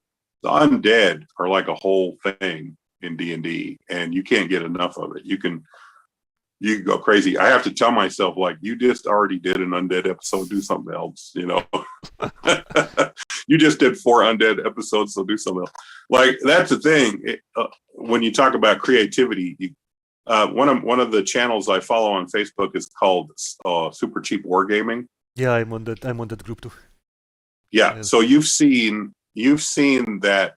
the undead are like a whole thing in D&D, and you can't get enough of it. You can go crazy. I have to tell myself, like, you just already did an undead episode, do something else. You just did 4 undead episodes, so do something else. Like, that's the thing. When you talk about creativity, one of the channels I follow on Facebook is called Super Cheap Wargaming. Yeah, I'm on that group too. Yeah. So you've seen that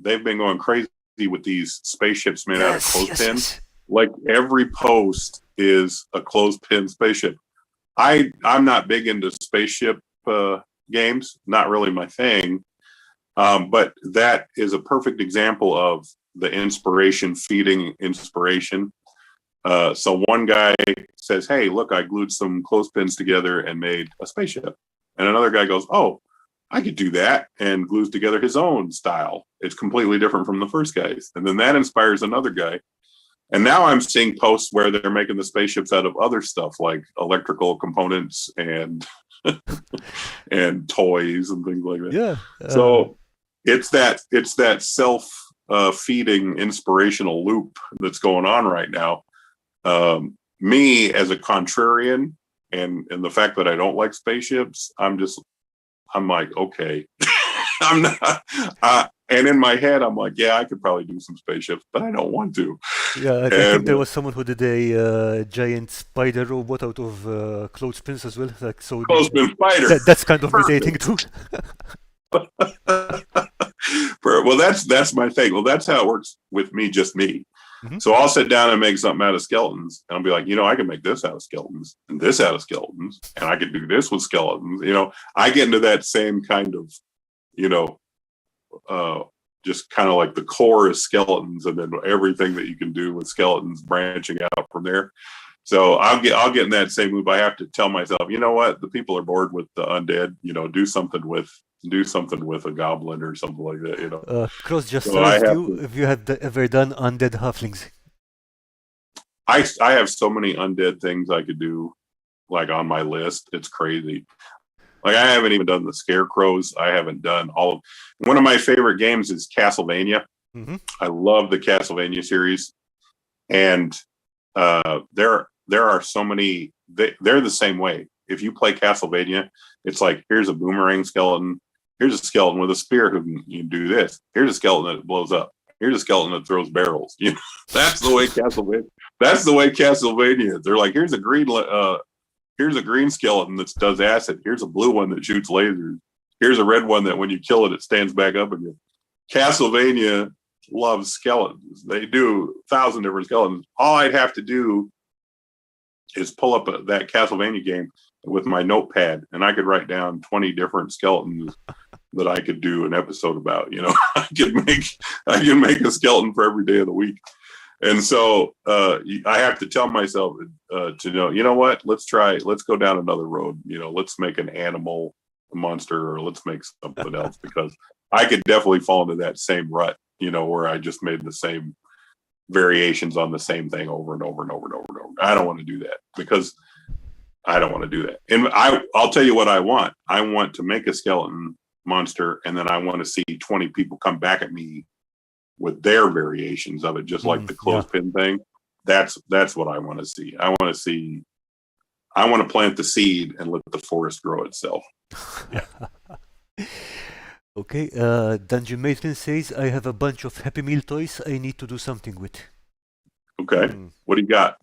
they've been going crazy with these spaceships made out of clothespins. Yes. Like every post is a clothespin spaceship. I'm not big into spaceship games, not really my thing. But that is a perfect example of the inspiration feeding inspiration. So one guy says, hey, look, I glued some clothespins together and made a spaceship. And another guy goes, oh, I could do that, and glues together his own style. It's completely different from the first guy's. And then that inspires another guy. And now I'm seeing posts where they're making the spaceships out of other stuff like electrical components and and toys and things like that. Yeah. So it's that self feeding inspirational loop that's going on right now. Me as a contrarian, and the fact that I don't like spaceships, I'm like, okay, I'm not. And in my head, I'm like, yeah, I could probably do some spaceships, but I don't want to. Yeah, I think there was someone who did a giant spider robot out of clothespins as well. Like, so clothespin spider. That's kind of mutating too. Well, that's my thing. Well, that's how it works with me, just me. Mm-hmm. So I'll sit down and make something out of skeletons, and I'll be like, I can make this out of skeletons, and this out of skeletons, and I can do this with skeletons. I get into that same kind of, just kind of like the core is skeletons, and then everything that you can do with skeletons branching out from there. So I'll get in that same loop. I have to tell myself, you know what, the people are bored with the undead. Do something with a goblin or something like that. Cross just asked you if you had ever done undead halflings. I have so many undead things I could do, like on my list. It's crazy. Like I haven't even done the scarecrows. I haven't done all of. One of my favorite games is Castlevania. Mm-hmm. I love the Castlevania series, and there are so many. They're the same way. If you play Castlevania, it's like, here's a boomerang skeleton. Here's a skeleton with a spear who can do this. Here's a skeleton that blows up. Here's a skeleton that throws barrels. That's the way Castlevania. That's the way Castlevania is. They're like, here's a green skeleton that does acid. Here's a blue one that shoots lasers. Here's a red one that when you kill it, it stands back up again. Castlevania loves skeletons. They do 1,000 different skeletons. All I'd have to do is pull up that Castlevania game with my notepad, and I could write down 20 different skeletons that I could do an episode about. I could make a skeleton for every day of the week. And so I have to tell myself to know, what, let's go down another road. Let's make an animal monster, or let's make something else, because I could definitely fall into that same rut, where I just made the same variations on the same thing over and over and over and over and over. I don't want to do that, because I don't want to do that. And I'll tell you what I want. I want to make a skeleton monster, and then I want to see 20 people come back at me with their variations of it, just like the clothespin thing. That's what I want to see. I want to plant the seed and let the forest grow itself. Okay, Dungeon Matron says, I have a bunch of Happy Meal toys I need to do something with. Okay, what do you got?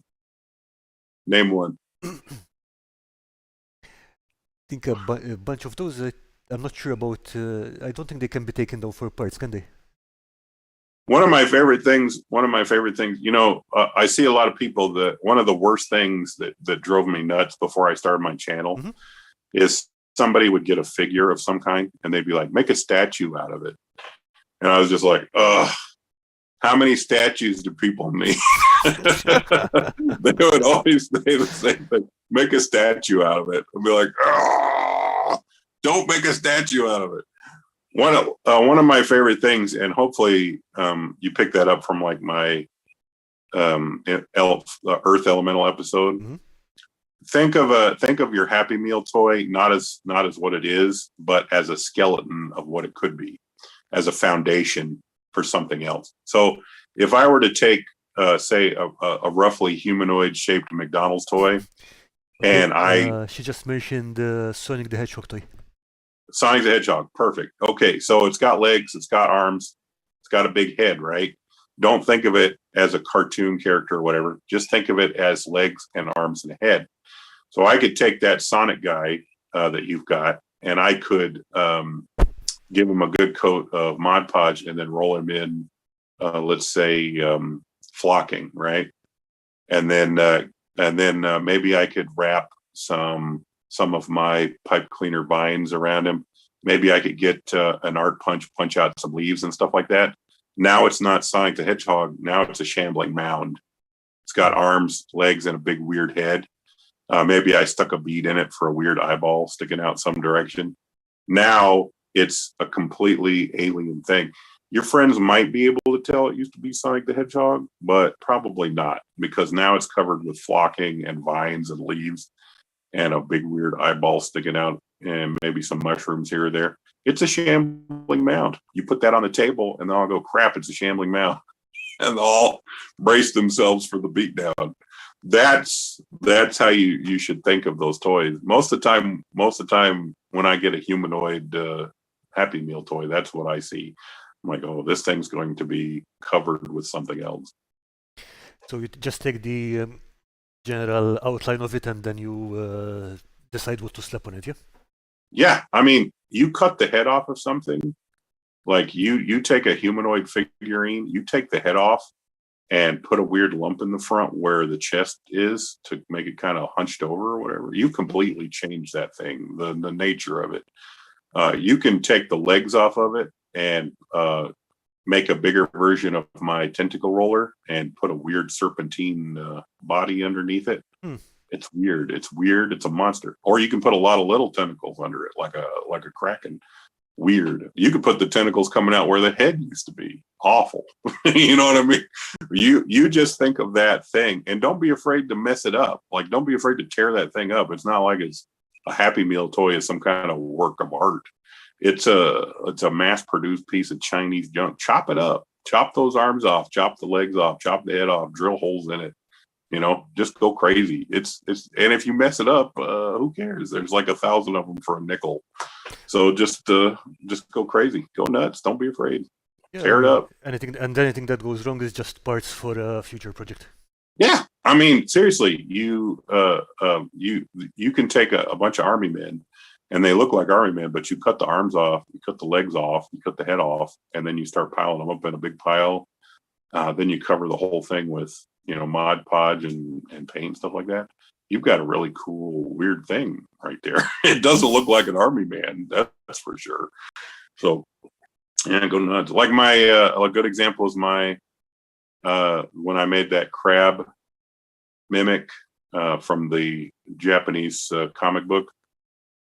Name one. I think a bunch of those, I'm not sure about, I don't think they can be taken down for parts, can they? One of my favorite things, I see a lot of people that one of the worst things that drove me nuts before I started my channel is somebody would get a figure of some kind and they'd be like, make a statue out of it. And I was just like, how many statues do people need? They would always say the same thing. Make a statue out of it. I'd be like, don't make a statue out of it. One of my favorite things, and hopefully you pick that up from like my Earth Elemental episode. Mm-hmm. Think of your Happy Meal toy not as what it is, but as a skeleton of what it could be, as a foundation for something else. So if I were to take, say, a roughly humanoid shaped McDonald's toy, okay, and she just mentioned Sonic the Hedgehog toy. Sonic the Hedgehog, perfect. Okay, so it's got legs, it's got arms, it's got a big head, right? Don't think of it as a cartoon character or whatever. Just think of it as legs and arms and a head. So I could take that Sonic guy that you've got, and I could give him a good coat of Mod Podge and then roll him in, let's say, flocking, right? And then maybe I could wrap some of my pipe cleaner vines around him. Maybe I could get an art punch out some leaves and stuff like that. Now it's not Sonic the Hedgehog. Now it's a shambling mound. It's got arms, legs, and a big weird head. Maybe I stuck a bead in it for a weird eyeball sticking out some direction. Now it's a completely alien thing. Your friends might be able to tell it used to be Sonic the Hedgehog, but probably not, because now it's covered with flocking and vines and leaves and a big weird eyeball sticking out and maybe some mushrooms here or there. It's a shambling mound. You put that on the table and they'll all go, crap, it's a shambling mound. And they'll all brace themselves for the beatdown. That's how you should think of those toys. Most of the time when I get a humanoid Happy Meal toy, that's what I see. I'm like, oh, this thing's going to be covered with something else. So you just take the general outline of it and then you decide what to slap on it, yeah? Yeah, I mean, you cut the head off of something, like you take a humanoid figurine, you take the head off and put a weird lump in the front where the chest is to make it kind of hunched over or whatever. You completely change that thing, the nature of it. You can take the legs off of it and make a bigger version of my tentacle roller and put a weird serpentine body underneath it. It's weird. It's a monster. Or you can put a lot of little tentacles under it, like a kraken. Weird. You could put the tentacles coming out where the head used to be. Awful. You know what I mean? You just think of that thing and don't be afraid to mess it up. Like, don't be afraid to tear that thing up. It's not like it's a Happy Meal toy is some kind of work of art. It's a mass-produced piece of Chinese junk. Chop it up. Chop those arms off. Chop the legs off. Chop the head off. Drill holes in it. You know, just go crazy. It's and if you mess it up, who cares? There's like 1,000 of them for a nickel. So just go crazy. Go nuts. Don't be afraid. Yeah, tear it up. Anything that goes wrong is just parts for a future project. Yeah, I mean, seriously, you can take a bunch of army men and they look like army men, but you cut the arms off, you cut the legs off, you cut the head off, and then you start piling them up in a big pile. Then you cover the whole thing with, you know, Mod Podge and paint and stuff like that. You've got a really cool, weird thing right there. It doesn't look like an army man, that's for sure. So, yeah, go nuts. Like a good example is my when I made that crab mimic from the Japanese comic book.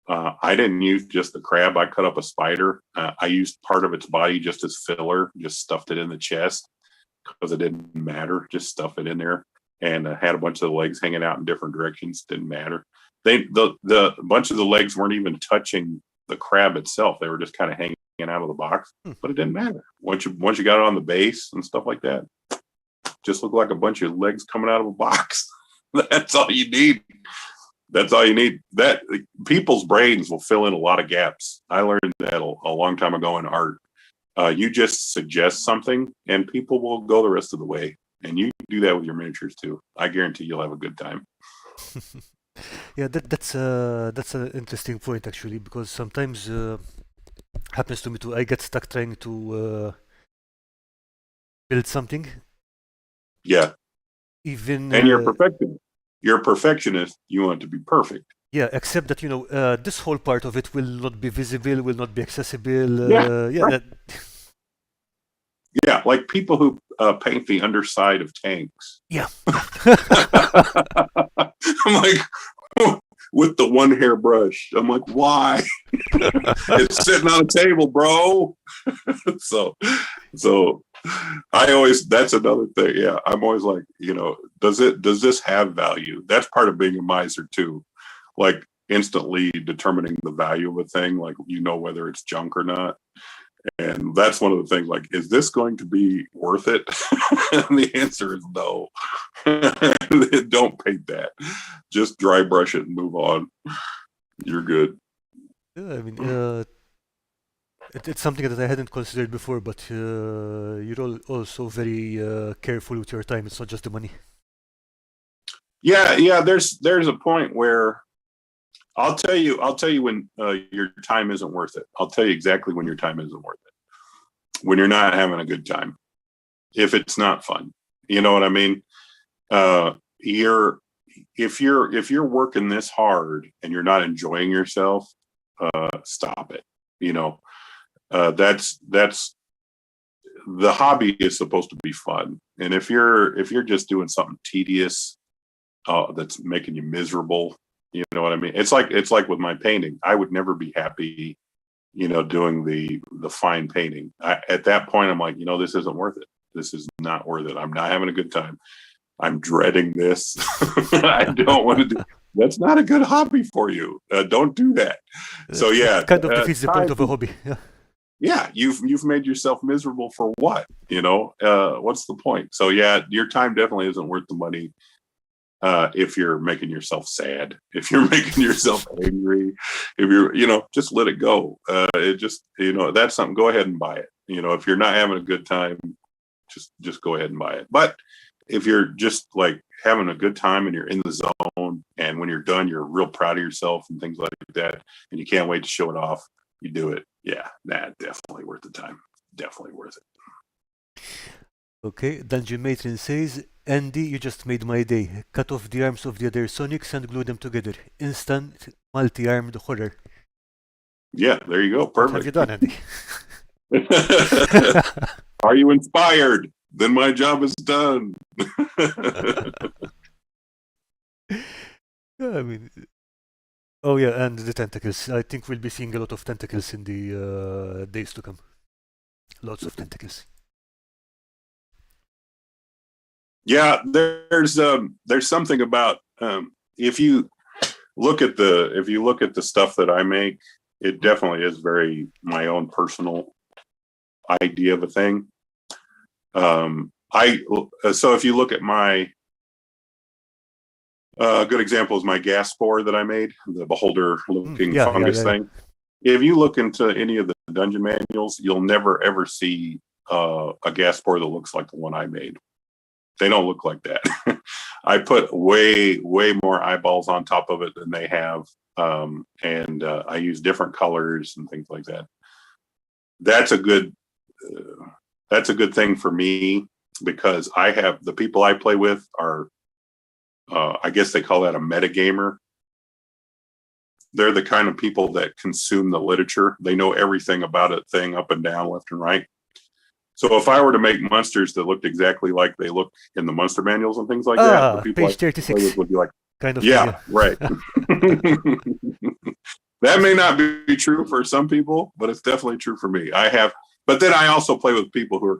I didn't use just the crab. I cut up a spider. I used part of its body just as filler, just stuffed it in the chest because it didn't matter. Just stuff it in there, and had a bunch of the legs hanging out in different directions. Didn't matter. The bunch of the legs weren't even touching the crab itself. They were just kind of hanging out of the box, but it didn't matter. Once you got it on the base and stuff like that, just looked like a bunch of legs coming out of a box. That's all you need. That's all you need. That people's brains will fill in a lot of gaps. I learned that a long time ago in art. You just suggest something and people will go the rest of the way. And you do that with your miniatures too. I guarantee you'll have a good time. Yeah, that's an interesting point actually, because sometimes happens to me too. I get stuck trying to build something. Yeah. And you're a perfectionist. You want it to be perfect. Yeah, except that, you know, this whole part of it will not be visible, will not be accessible. Yeah, right. Yeah, like people who paint the underside of tanks. Yeah. I'm like, with the one hair brush. I'm like, why? It's sitting on a table, bro. So that's another thing. Yeah, I'm always like, you know, does this have value? That's part of being a miser too. Like instantly determining the value of a thing, like, you know, whether it's junk or not. And that's one of the things, like, is this going to be worth it? And the answer is no. Don't paint that. Just dry brush it and move on. You're good. Yeah, I mean, it's something that I hadn't considered before, but you're also very careful with your time. It's not just the money. Yeah. There's a point where I'll tell you when your time isn't worth it. I'll tell you exactly when your time isn't worth it. When you're not having a good time. If it's not fun. You know what I mean? If you're working this hard and you're not enjoying yourself, stop it. You know, that's the hobby is supposed to be fun. And if you're just doing something tedious, that's making you miserable, you know what I mean? It's like with my painting. I would never be happy, doing the fine painting. At that point, I'm like, this isn't worth it. This is not worth it. I'm not having a good time. I'm dreading this. I don't want to do. That's not a good hobby for you. Don't do that. So yeah, it kind of defeats the point of a hobby. Yeah, you've made yourself miserable for what? What's the point? So yeah, your time definitely isn't worth the money. If you're making yourself sad, if you're making yourself angry, if you're, just let it go. It just, that's something. Go ahead and buy it. If you're not having a good time, just go ahead and buy it. But if you're just like having a good time and you're in the zone, and when you're done, you're real proud of yourself and things like that, and you can't wait to show it off, you do it. Yeah, definitely worth the time. Definitely worth it. Okay, Dungeon Matron says, Andy, you just made my day. Cut off the arms of the other Sonics and glue them together. Instant multi-armed horror. Yeah, there you go. Perfect. What have you done, Andy? Are you inspired? Then my job is done. Yeah, I mean, oh yeah, and the tentacles. I think we'll be seeing a lot of tentacles in the days to come. Lots of tentacles. Yeah, there's something about if you look at the stuff that I make, it definitely is very my own personal idea of a thing. So if you look at my a good example is my gas spore that I made, the beholder looking fungus thing. If you look into any of the dungeon manuals, you'll never ever see a gas spore that looks like the one I made. They don't look like that. I put way more eyeballs on top of it than they have, and I use different colors and things like that. That's a good thing for me, because I have the people I play with are, I guess they call that a metagamer. They're the kind of people that consume the literature. They know everything about a thing up and down, left and right. So if I were to make monsters that looked exactly like they look in the monster manuals and things like that, the people page 36 would be like, kind of yeah, right. That may not be true for some people, but it's definitely true for me. But then I also play with people who are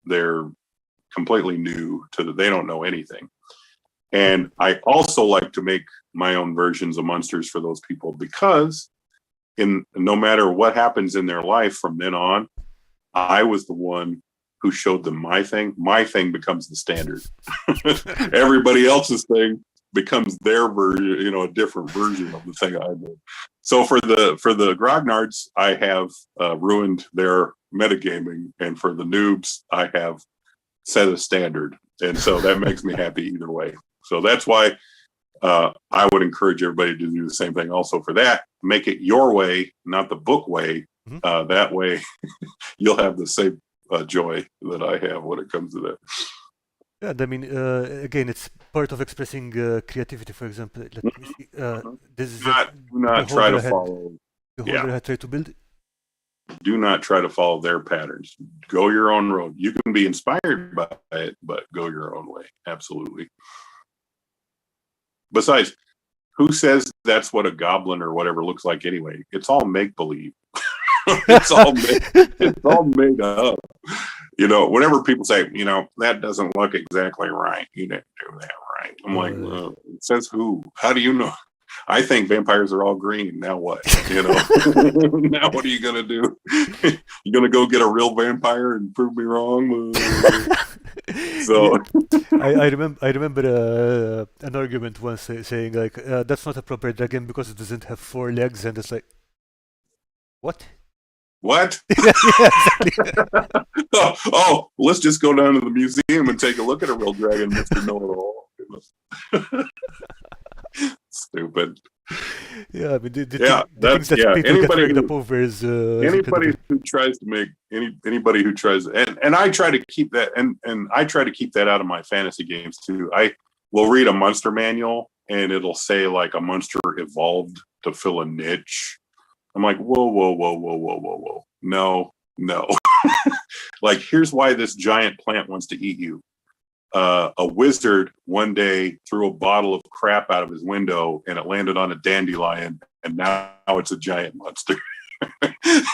they're completely new to they don't know anything. And I also like to make my own versions of monsters for those people, because no matter what happens in their life from then on, I was the one who showed them my thing. My thing becomes the standard. Everybody else's thing becomes their version, a different version of the thing I did. So for the grognards, I have ruined their metagaming, and for the noobs, I have set a standard. And so that makes me happy either way. So that's why I would encourage everybody to do the same thing also for that. Make it your way, not the book way. That way you'll have the same joy that I have when it comes to that. Yeah, I mean, again, it's part of expressing creativity. For example, let me see. This is do not try to follow. The holder had tried to build. Do not try to follow their patterns. Go your own road. You can be inspired by it, but go your own way. Absolutely. Besides, who says that's what a goblin or whatever looks like anyway? It's all make-believe. It's all made up. Whenever people say, that doesn't look exactly right, you didn't do that right. I'm like, well, it says who? How do you know? I think vampires are all green. Now what? Now what are you gonna do? You gonna go get a real vampire and prove me wrong? So I remember an argument once saying like, that's not a proper dragon because it doesn't have 4 legs, and it's like, what? What? Yeah, exactly. oh, let's just go down to the museum and take a look at a real dragon, Mr. Know-it-all. Stupid. Yeah, I mean, the things that people get rigged up over is anybody who tries to make anybody who tries, and I try to keep that, and I try to keep that out of my fantasy games too. I will read a monster manual, and it'll say like a monster evolved to fill a niche, I'm like, whoa, whoa, whoa, whoa, whoa, whoa, whoa. No, no. Like, here's why this giant plant wants to eat you. A wizard one day threw a bottle of crap out of his window and it landed on a dandelion, and now it's a giant monster.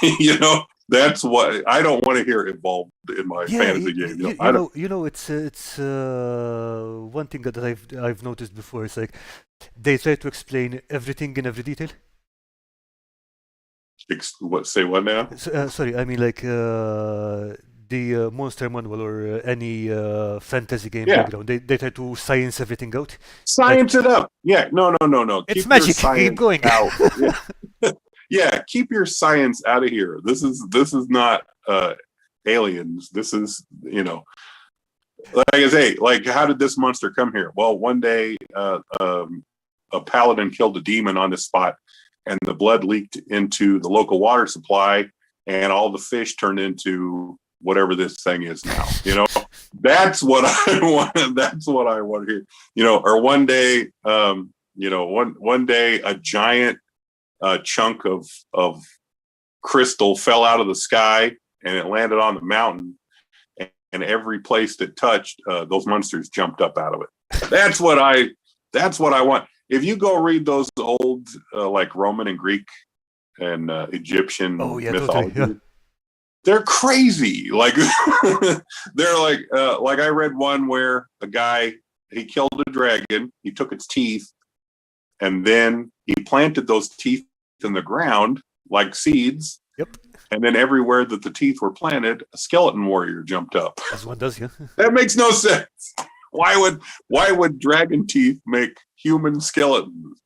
You know, that's what I don't want to hear involved in my fantasy game. It's one thing that I've noticed before. It's like they try to explain everything in every detail. Say what now? Sorry, I mean like the monster manual or any fantasy game background. They try to science everything out. Science it up. Yeah, no. It's magic. Keep going. Out. Yeah, keep your science out of here. This is not aliens. This is, like I say, like, how did this monster come here? Well, one day a paladin killed a demon on this spot, and the blood leaked into the local water supply, and all the fish turned into whatever this thing is now. That's what I want. That's what I want to hear. Or one day, one day a giant chunk of crystal fell out of the sky and it landed on the mountain, and every place that touched, those monsters jumped up out of it. That's what I want. If you go read those old like Roman and Greek and Egyptian mythology, totally, they're crazy. Like they're like I read one where a guy, he killed a dragon, he took its teeth, and then he planted those teeth in the ground like seeds. Yep. And then everywhere that the teeth were planted, a skeleton warrior jumped up. As one does, yeah. That makes no sense. Why would dragon teeth make human skeletons?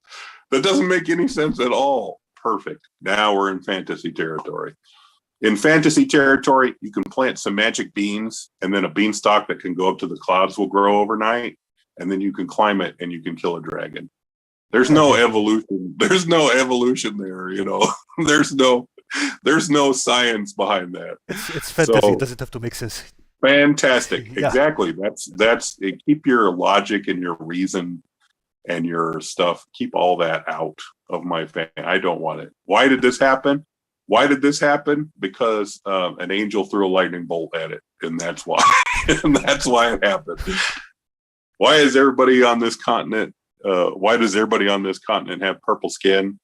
That doesn't make any sense at all. Perfect. Now we're in fantasy territory. In fantasy territory, you can plant some magic beans, and then a beanstalk that can go up to the clouds will grow overnight, and then you can climb it and you can kill a dragon. There's no evolution. There's no evolution there, There's no science behind that. It's fantasy. So, it doesn't have to make sense. Fantastic. Yeah. Exactly. That's keep your logic and your reason and your stuff. Keep all that out of my fan. I don't want it. Why did this happen? Because an angel threw a lightning bolt at it, and that's why. And that's why it happened. Why is everybody on this continent? Why does everybody on this continent have purple skin?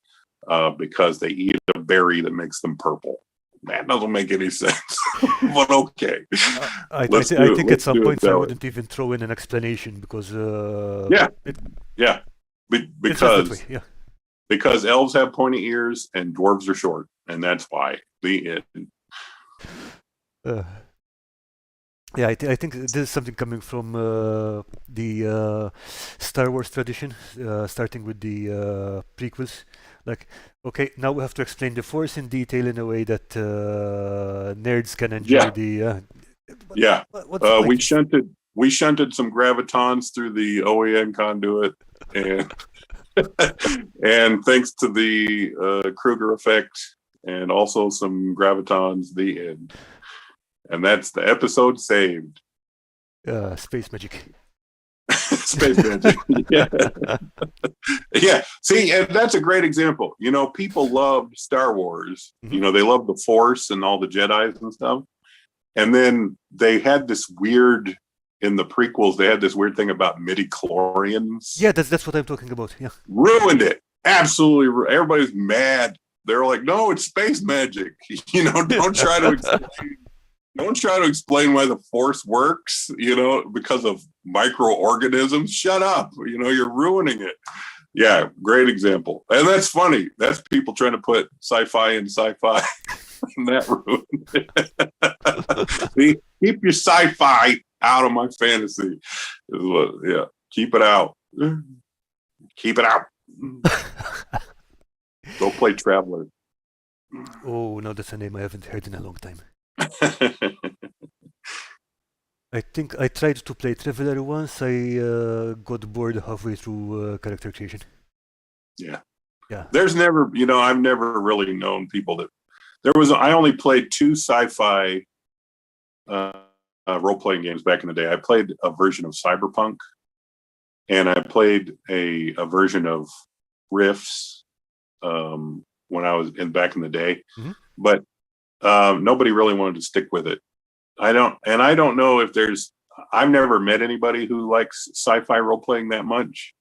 Because they eat a berry that makes them purple. That doesn't make any sense. But okay. I think at some point I wouldn't even throw in an explanation because because elves have pointy ears and dwarves are short, and that's why. The end. I think this is something coming from the Star Wars tradition, starting with the prequels. Like, okay, now we have to explain the Force in detail in a way that nerds can enjoy the. We shunted some gravitons through the OEN conduit, and and thanks to the Kruger effect, and also some gravitons. The end. And that's the episode saved. Space magic. Space magic. Yeah. See, and that's a great example. People loved Star Wars. Mm-hmm. They loved the Force and all the Jedis and stuff. And then they had this weird, in the prequels, they had this weird thing about midi-chlorians. Yeah, that's what I'm talking about. Yeah. Ruined it. Absolutely. Everybody's mad. They're like, no, it's space magic. Don't try to explain. Don't try to explain why the Force works, because of microorganisms. Shut up. You're ruining it. Yeah, great example. And that's funny. That's people trying to put sci-fi in sci-fi. And that ruined it. See, keep your sci-fi out of my fantasy. Keep it out. Keep it out. Go play Traveler. Oh, no, that's a name I haven't heard in a long time. I think I tried to play Traveler once. I got bored halfway through character creation. Yeah. Yeah. There's never, I've never really known people that I only played 2 sci-fi role-playing games back in the day. I played a version of Cyberpunk, and I played a version of Rifts, when I was back in the day, Mm-hmm. but nobody really wanted to stick with it. I don't know if I've never met anybody who likes sci-fi role playing that much.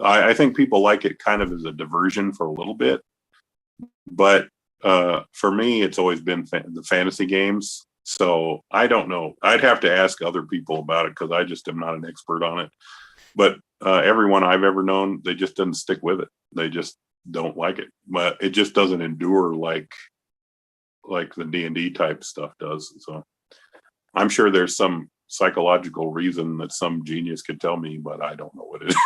I think people like it kind of as a diversion for a little bit, but for me, it's always been the fantasy games. So I don't know. I'd have to ask other people about it because I just am not an expert on it. But everyone I've ever known, they just didn't stick with it. They just don't like it. But it just doesn't endure like the D&D type stuff does. So I'm sure there's some psychological reason that some genius could tell me, but I don't know what it is.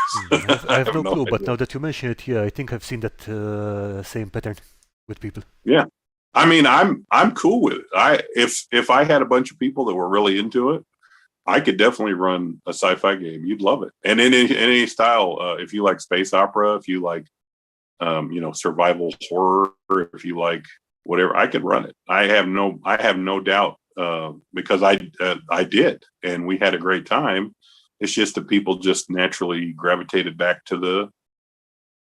I have no no clue, idea. but now that you mention it, yeah, I think I've seen that same pattern with people. Yeah. I mean, I'm cool with it. If I had a bunch of people that were really into it, I could definitely run a sci-fi game. You'd love it. And in any style, if you like space opera, if you like survival horror, if you like whatever, I could run it. I have no doubt because I did, and we had a great time. It's just that people just naturally gravitated back to the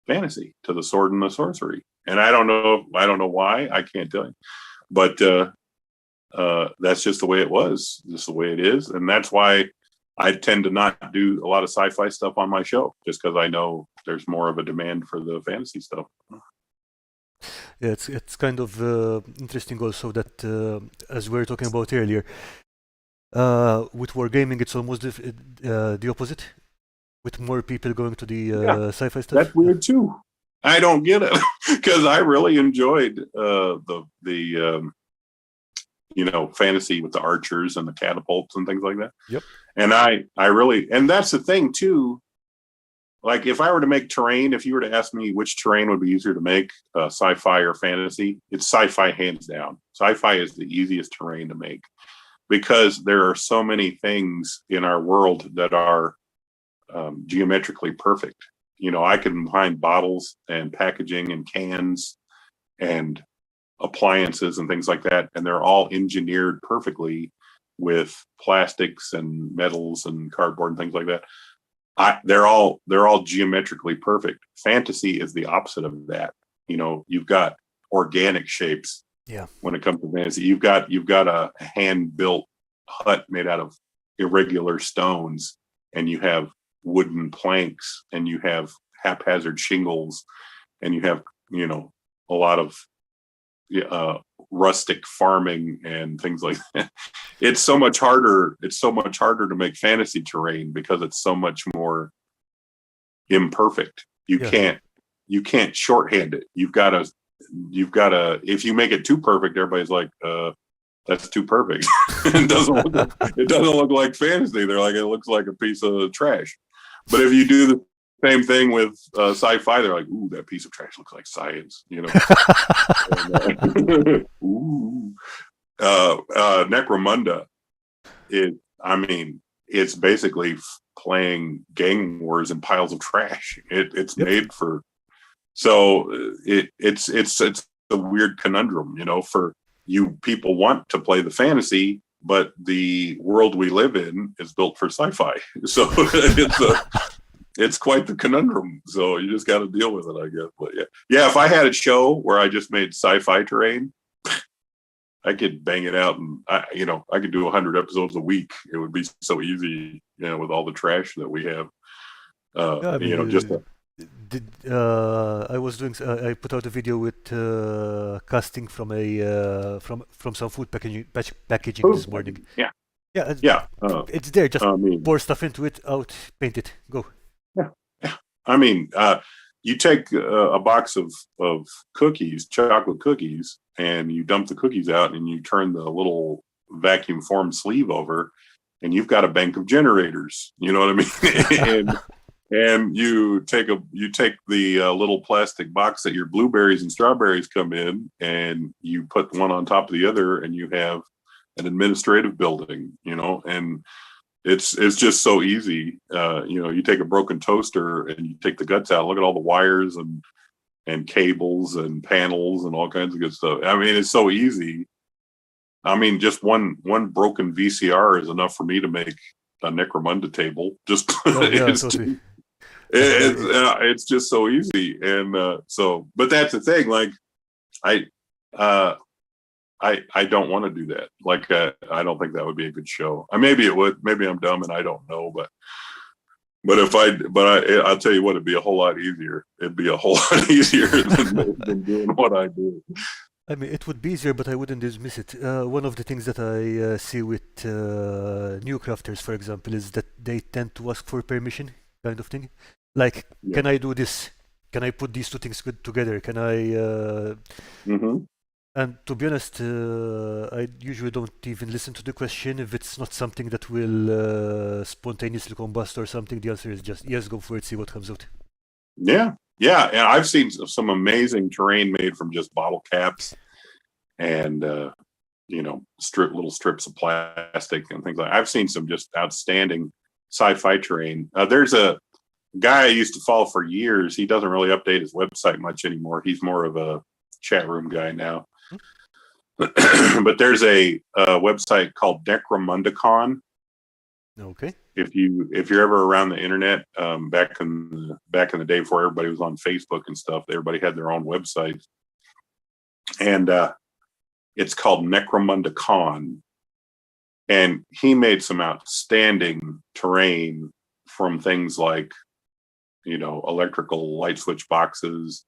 fantasy, to the sword and the sorcery, and I don't know why. I can't tell you, but that's just the way it was, just the way it is, and that's why I tend to not do a lot of sci-fi stuff on my show, just because I know there's more of a demand for the fantasy stuff. Yeah, it's kind of interesting also that as we were talking about earlier, with wargaming, it's almost the opposite, with more people going to the sci-fi stuff. That's weird too. I don't get it because I really enjoyed the fantasy with the archers and the catapults and things like that. Yep. And I really, and that's the thing too. Like if I were to make terrain, if you were to ask me which terrain would be easier to make, sci-fi or fantasy, it's sci-fi hands down. Sci-fi is the easiest terrain to make because there are so many things in our world that are geometrically perfect. I can find bottles and packaging and cans and appliances and things like that, and they're all engineered perfectly with plastics and metals and cardboard and things like that. They're all geometrically perfect. Fantasy is the opposite of that. You've got organic shapes. Yeah. When it comes to fantasy, you've got a hand-built hut made out of irregular stones, and you have wooden planks, and you have haphazard shingles, and you have a lot of rustic farming and things like that. It's so much harder to make fantasy terrain because it's so much more imperfect. You can't shorthand it. You've got to if you make it too perfect, everybody's like that's too perfect. It doesn't look like fantasy. They're like, it looks like a piece of trash. But if you do the same thing with sci-fi, they're like, ooh, that piece of trash looks like science, Ooh. Necromunda it's basically playing gang wars in piles of trash. It's made for, so it's a weird conundrum, for you. People want to play the fantasy, but the world we live in is built for sci-fi. So it's quite the conundrum. So you just got to deal with it, I guess. But yeah. If I had a show where I just made sci-fi terrain, I could bang it out, and I could do 100 episodes a week. It would be so easy, with all the trash that we have. I was doing. I put out a video with casting from a from some food packaging this morning. Yeah. Yeah. It's there. Just pour stuff into it, out, paint it, go. Yeah. You take a box of cookies, chocolate cookies, and you dump the cookies out, and you turn the little vacuum formed sleeve over, and you've got a bank of generators. You know what I mean? and you take the little plastic box that your blueberries and strawberries come in, and you put one on top of the other, and you have an administrative building. And it's just so easy. You take a broken toaster and you take the guts out. Look at all the wires and cables and panels and all kinds of good stuff. It's so easy. Just one broken VCR is enough for me to make a Necromunda table. Just it's just so easy. And but that's the thing. Like I I don't want to do that. Like, I don't think that would be a good show. Maybe it would. Maybe I'm dumb and I don't know, but I'll tell you what, it'd be a whole lot easier. It'd be a whole lot easier than doing what I do. I mean, it would be easier, but I wouldn't dismiss it. One of the things that I see with new crafters, for example, is that they tend to ask for permission, kind of thing. Like, Yeah. can I do this? Can I put these two things together? Can I? And to be honest, I usually don't even listen to the question if it's not something that will spontaneously combust or something. The answer is just yes, go for it, see what comes out. Yeah, yeah, and I've seen some amazing terrain made from just bottle caps and little strips of plastic and things like that. I've seen some just outstanding sci-fi terrain. There's a guy I used to follow for years. He doesn't really update his website much anymore. He's more of a chat room guy now. But there's a website called Necromundicon. Okay. If you're ever around the internet, back in the day before everybody was on Facebook and stuff, everybody had their own websites, and it's called Necromundicon. And he made some outstanding terrain from things like, electrical light switch boxes,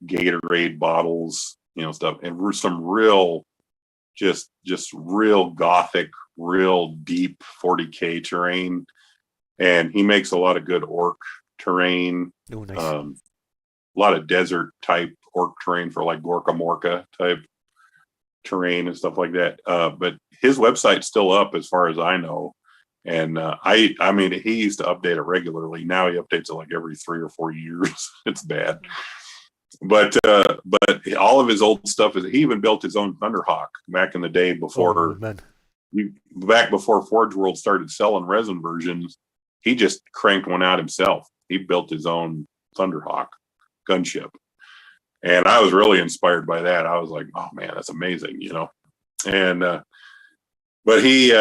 Gatorade bottles, stuff, and some real, just real gothic, real deep 40K terrain. And he makes a lot of good orc terrain. Oh, nice. A lot of desert type orc terrain for like Gorka Morka type terrain and stuff like that. But his website's still up as far as I know. And I mean, he used to update it regularly. Now he updates it like every 3 or 4 years. It's bad. But all of his old stuff he even built his own Thunderhawk back in the day before before Forge World started selling resin versions. He just cranked one out himself. He built his own Thunderhawk gunship, and I was really inspired by that. I was like, oh man, that's amazing, And but he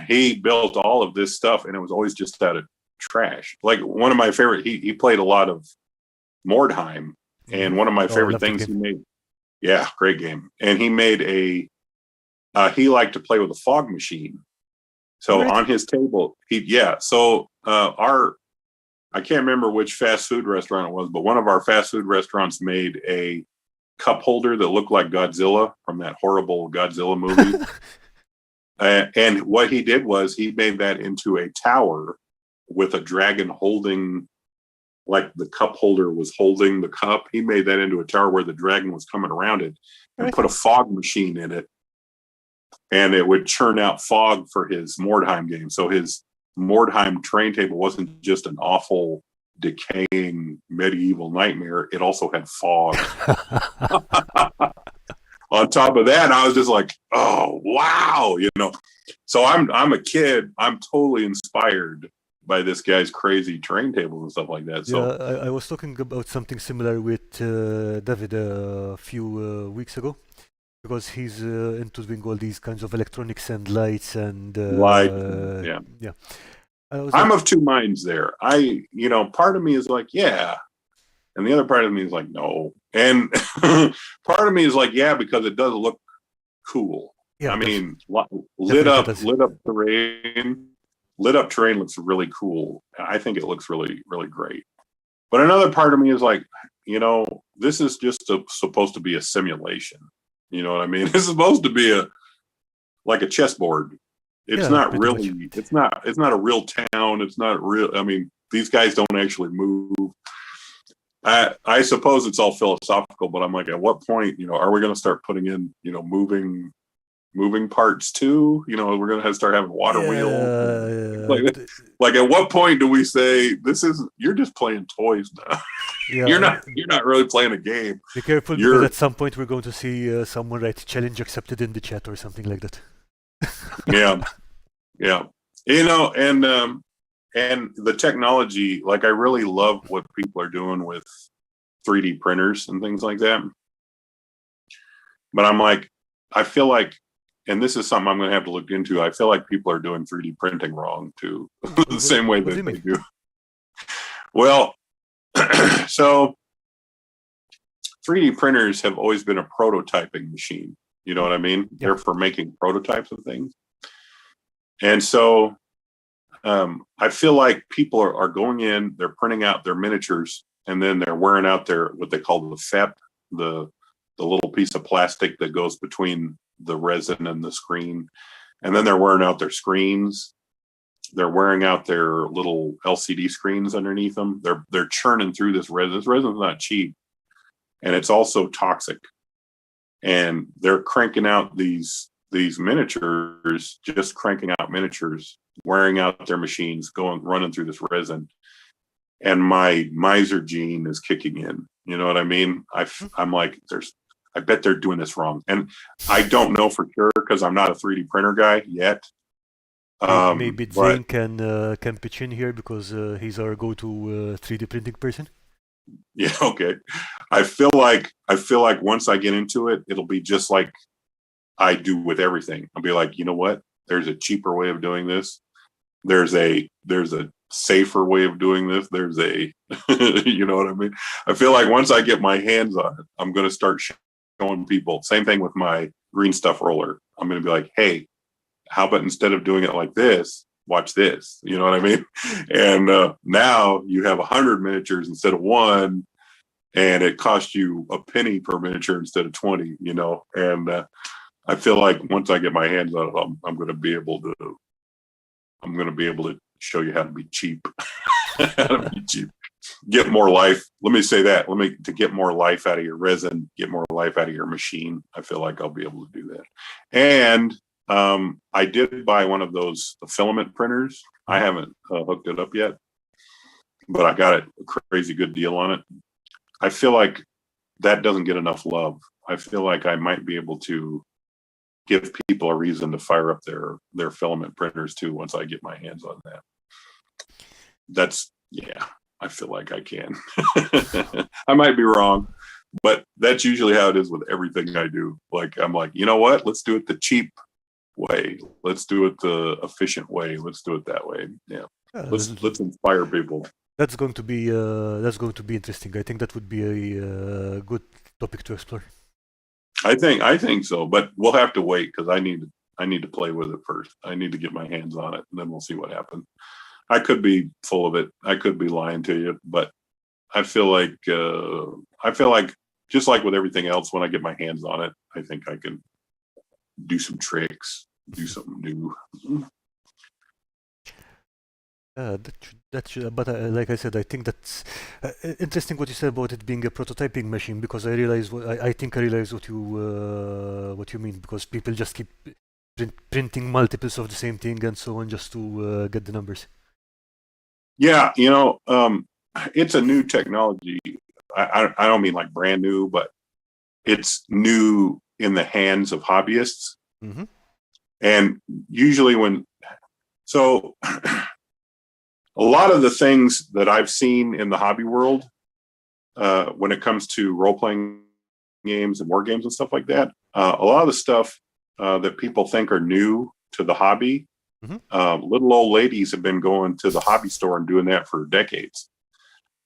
he built all of this stuff, and it was always just out of trash. Like one of my favorite, he played a lot of Mordheim, and one of my favorite things he made, yeah, great game. And he made he liked to play with a fog machine. So on his table, I can't remember which fast food restaurant it was, but one of our fast food restaurants made a cup holder that looked like Godzilla from that horrible Godzilla movie. And what he did was he made that into a tower with a dragon holding, like the cup holder was holding the cup. He made that into a tower where the dragon was coming around it, and put a fog machine in it, and it would churn out fog for his Mordheim game. So his Mordheim terrain table wasn't just an awful, decaying medieval nightmare. It also had fog. On top of that, I was just like, oh, wow, So I'm a kid. I'm totally inspired by this guy's crazy terrain tables and stuff like that. So yeah, I was talking about something similar with David a few weeks ago, because he's into doing all these kinds of electronics and lights and yeah. I'm of two minds there. Part of me is like, yeah, and the other part of me is like, no. And part of me is like, yeah, because it does look cool. Yeah, I mean, lit up terrain. Lit up terrain looks really cool. I think it looks really, really great. But another part of me is like, this is just supposed to be a simulation. You know what I mean? It's supposed to be like a chessboard. It's not really. Much. It's not a real town. It's not real. I mean, these guys don't actually move. I suppose it's all philosophical, but I'm like, at what point, are we going to start putting in, moving parts too? We're going to have to start having water wheels. Like at what point do we say you're just playing toys now? Yeah, you're not really playing a game. Be careful, because at some point we're going to see someone write challenge accepted in the chat or something like that. yeah. And the technology, like I really love what people are doing with 3D printers and things like that. But I'm like, I feel like, and this is something I'm going to have to look into, I feel like people are doing 3D printing wrong too, the same way that they do. Well, so 3D printers have always been a prototyping machine. You know what I mean? Yeah. They're for making prototypes of things. And so I feel like people are going in, they're printing out their miniatures, and then they're wearing out their what they call the FEP, the little piece of plastic that goes between the resin and the screen. And then they're wearing out their screens. They're wearing out their little LCD screens underneath them. They're churning through this resin. This resin's not cheap, and it's also toxic. And they're cranking out these miniatures, just cranking out miniatures, wearing out their machines, running through this resin. And my miser gene is kicking in. You know what I mean? I'm like, I bet they're doing this wrong. And I don't know for sure because I'm not a 3D printer guy yet. Maybe Zane can pitch in here because he's our go-to 3D printing person. Yeah, okay. I feel like once I get into it, it'll be just like I do with everything. I'll be like, you know what? There's a cheaper way of doing this. There's a safer way of doing this. There's a, you know what I mean? I feel like once I get my hands on it, I'm going to start showing people. Same thing with my green stuff roller. I'm going to be like, hey, how about instead of doing it like this, watch this? You know what I mean? And now you have 100 miniatures instead of one, and it costs you a penny per miniature instead of 20. You know, and I feel like once I get my hands on it, I'm going to be able to show you how to be cheap. How to be cheap. Get more life. Let me say that. To get more life out of your resin, get more life out of your machine. I feel like I'll be able to do that. And I did buy one of those filament printers. I haven't hooked it up yet, but I got a crazy good deal on it. I feel like that doesn't get enough love. I feel like I might be able to give people a reason to fire up their filament printers too once I get my hands on that. I feel like I can. I might be wrong, but that's usually how it is with everything I do. Like, I'm like, you know what? Let's do it the cheap way. Let's do it the efficient way. Let's do it that way. Yeah. Let's inspire people. That's going to be interesting. I think that would be a good topic to explore. I think so, but we'll have to wait because I need to play with it first. I need to get my hands on it, and then we'll see what happens. I could be full of it. I could be lying to you, but I feel like just like with everything else, when I get my hands on it, I think I can do some tricks, do something new. But like I said, I think that's interesting what you said about it being a prototyping machine, because I realize what you mean, because people just keep printing multiples of the same thing and so on just to get the numbers. Yeah, it's a new technology. I don't mean like brand new, but it's new in the hands of hobbyists. Mm-hmm. And usually a lot of the things that I've seen in the hobby world, when it comes to role-playing games and war games and stuff like that, a lot of the stuff that people think are new to the hobby, little old ladies have been going to the hobby store and doing that for decades.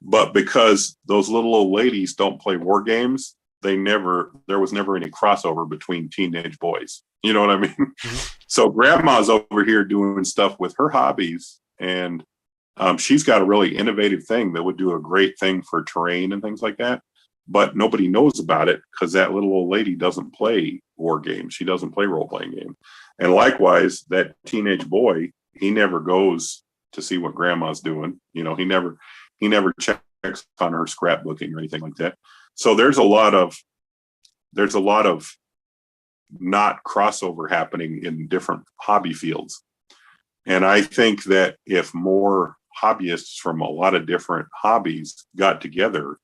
But because those little old ladies don't play war games, there was never any crossover between teenage boys. You know what I mean? Mm-hmm. So grandma's over here doing stuff with her hobbies, and she's got a really innovative thing that would do a great thing for terrain and things like that. But nobody knows about it because that little old lady doesn't play war games. She doesn't play role-playing games. And likewise, that teenage boy, he never goes to see what grandma's doing. You know, he never checks on her scrapbooking or anything like that. So there's a lot of not crossover happening in different hobby fields. And I think that if more hobbyists from a lot of different hobbies got together,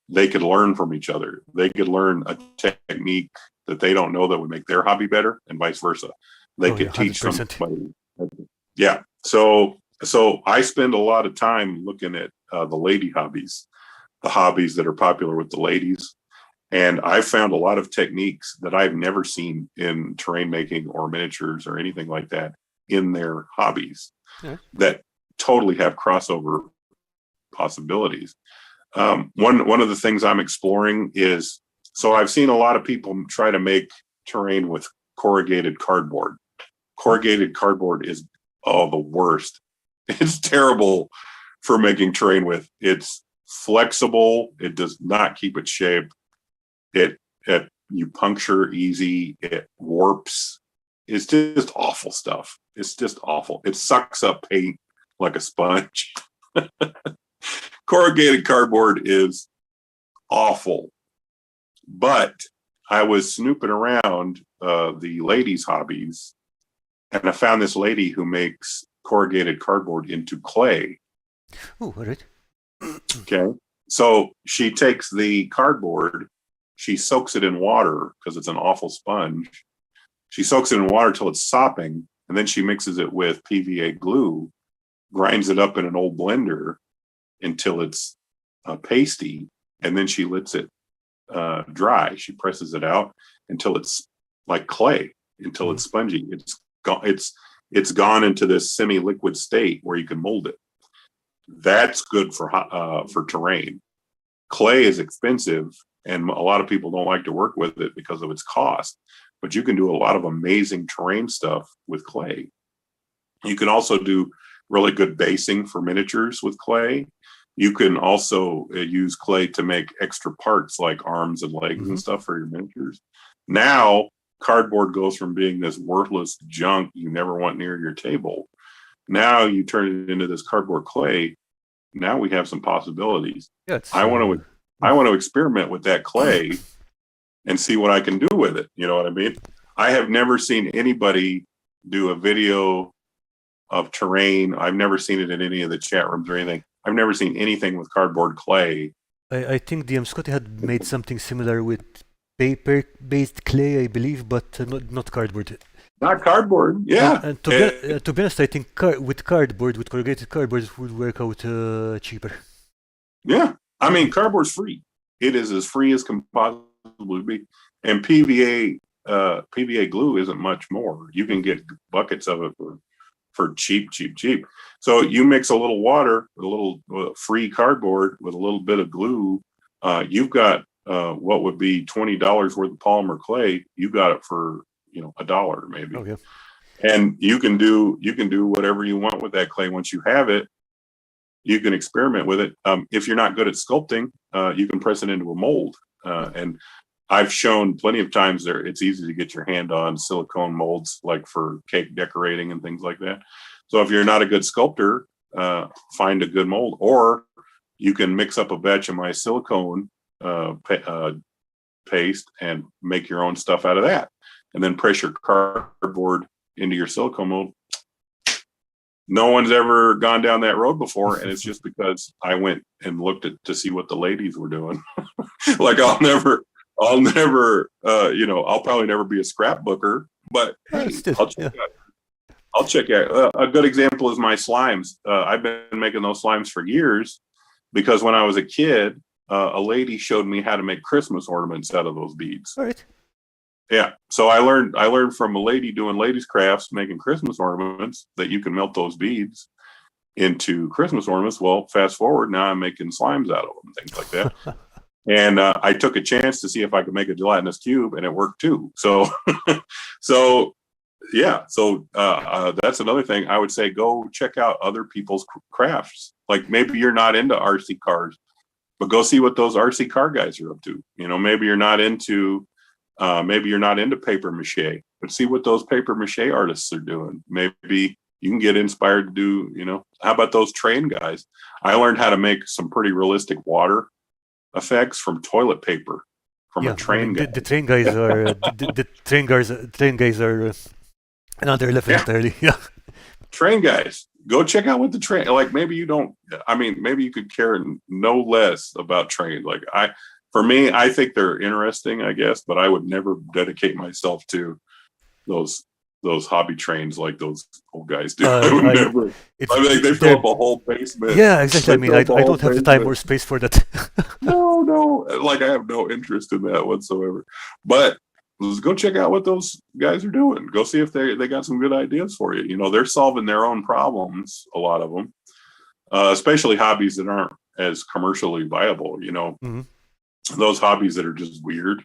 they could learn from each other. They could learn a technique that they don't know that would make their hobby better, and vice versa. They could teach somebody. Yeah. So I spend a lot of time looking at the lady hobbies, the hobbies that are popular with the ladies. And I found a lot of techniques that I've never seen in terrain making or miniatures or anything like that in their hobbies that totally have crossover possibilities. One of the things I'm exploring is, so I've seen a lot of people try to make terrain with corrugated cardboard. Corrugated cardboard is the worst. It's terrible for making terrain with. It's flexible. It does not keep its shape. It you puncture easy. It warps. It's just awful stuff. It's just awful. It sucks up paint like a sponge. Corrugated cardboard is awful. But I was snooping around the ladies' hobbies, and I found this lady who makes corrugated cardboard into clay. Oh, all right. Okay. So she takes the cardboard, she soaks it in water because it's an awful sponge. She soaks it in water till it's sopping, and then she mixes it with PVA glue, grinds it up in an old blender until it's pasty, and then she lets it dry. She presses it out until it's like clay, until it's spongy. It's gone into this semi-liquid state where you can mold it. That's good for terrain. Clay is expensive, and a lot of people don't like to work with it because of its cost. But you can do a lot of amazing terrain stuff with clay. You can also do really good basing for miniatures with clay. You can also use clay to make extra parts like arms and legs and stuff for your miniatures. Now, cardboard goes from being this worthless junk you never want near your table. Now you turn it into this cardboard clay. Now we have some possibilities. Yeah, I want to experiment with that clay and see what I can do with it. You know what I mean? I have never seen anybody do a video of terrain. I've never seen it in any of the chat rooms or anything. I've never seen anything with cardboard clay. I think DM Scotty had made something similar with paper-based clay, I believe, but not cardboard. Not cardboard, yeah. And to be honest, I think with corrugated cardboard, it would work out cheaper. Yeah, I mean, cardboard's free. It is as free as can possibly be. And PVA glue isn't much more. You can get buckets of it for cheap. So you mix a little water with a little free cardboard with a little bit of glue. You've got what would be $20 worth of polymer clay. You got it for $1 maybe. Oh, yeah. And you can do whatever you want with that clay once you have it. You can experiment with it. If you're not good at sculpting, you can press it into a mold. And I've shown plenty of times it's easy to get your hand on silicone molds, like for cake decorating and things like that. So if you're not a good sculptor, find a good mold, or you can mix up a batch of my silicone paste and make your own stuff out of that, and then press your cardboard into your silicone mold. No one's ever gone down that road before, and it's just because I went and looked to see what the ladies were doing. Like I'll probably never be a scrapbooker, but hey, I'll check out. A good example is my slimes. I've been making those slimes for years because when I was a kid, a lady showed me how to make Christmas ornaments out of those beads. All right. Yeah. So I learned from a lady doing ladies crafts, making Christmas ornaments, that you can melt those beads into Christmas ornaments. Well, fast forward, now I'm making slimes out of them, things like that. And I took a chance to see if I could make a gelatinous cube, and it worked too. So, yeah. So that's another thing I would say. Go check out other people's crafts. Like maybe you're not into RC cars, but go see what those RC car guys are up to. Maybe you're not into paper mache, but see what those paper mache artists are doing. Maybe you can get inspired to do, how about those train guys? I learned how to make some pretty realistic water effects from toilet paper from a train guy. The train guys are the train guys are another level entirely. Yeah. Train guys, go check out what the train, like maybe maybe you could care no less about trains. Like for me, I think they're interesting, I guess, but I would never dedicate myself to those hobby trains like those old guys do. They fill up a whole basement. Yeah, exactly. I don't have the time or space for that. No, like I have no interest in that whatsoever. But let's go check out what those guys are doing. Go see if they got some good ideas for you. They're solving their own problems, a lot of them, especially hobbies that aren't as commercially viable. Mm-hmm. Those hobbies that are just weird,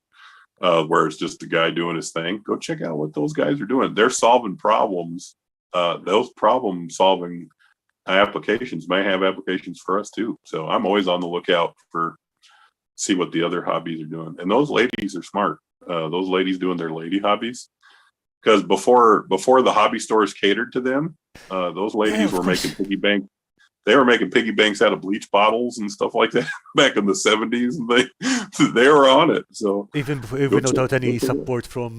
where it's just a guy doing his thing. Go check out what those guys are doing. They're solving problems. Those problem solving applications may have applications for us too. So I'm always on the lookout for see what the other hobbies are doing. And those ladies are smart. Those ladies doing their lady hobbies. Because before the hobby stores catered to them, those ladies were making piggy bank. They were making piggy banks out of bleach bottles and stuff like that back in the 70s, and they were on it. So even without any support from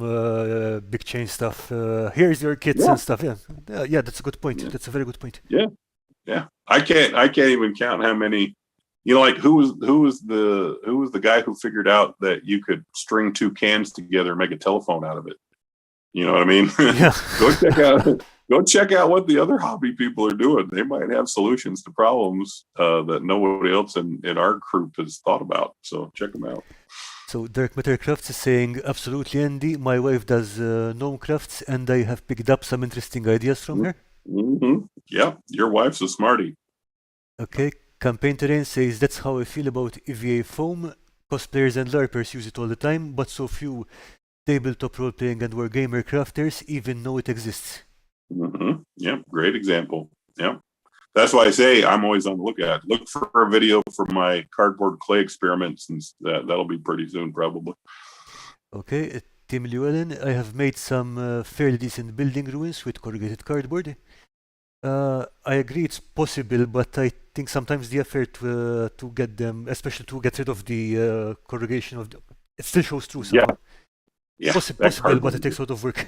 big chain stuff, here's your kits and stuff. Yeah, that's a good point. Yeah. That's a very good point. Yeah. I can't even count how many. Like who was the guy who figured out that you could string two cans together and make a telephone out of it? You know what I mean? Yeah. Go check out what the other hobby people are doing. They might have solutions to problems that nobody else in our group has thought about. So check them out. So Dirk Crafts is saying, absolutely, Andy. My wife does gnome crafts, and I have picked up some interesting ideas from her. Mm-hmm. Yeah, your wife's a smarty. Okay. Campaign Terrain says, that's how I feel about EVA foam. Cosplayers and LARPers use it all the time, but so few tabletop role-playing and wargamer crafters even know it exists. Mm-hmm. Yeah, great example. Yeah, that's why I say I'm always on the lookout. Look for a video for my cardboard clay experiments, and that'll be pretty soon, probably. Okay, Tim Llewellyn, I have made some fairly decent building ruins with corrugated cardboard. I agree it's possible, but I think sometimes the effort to get them, especially to get rid of the corrugation it still shows through somehow. Yeah. Possible, but it takes a lot of work.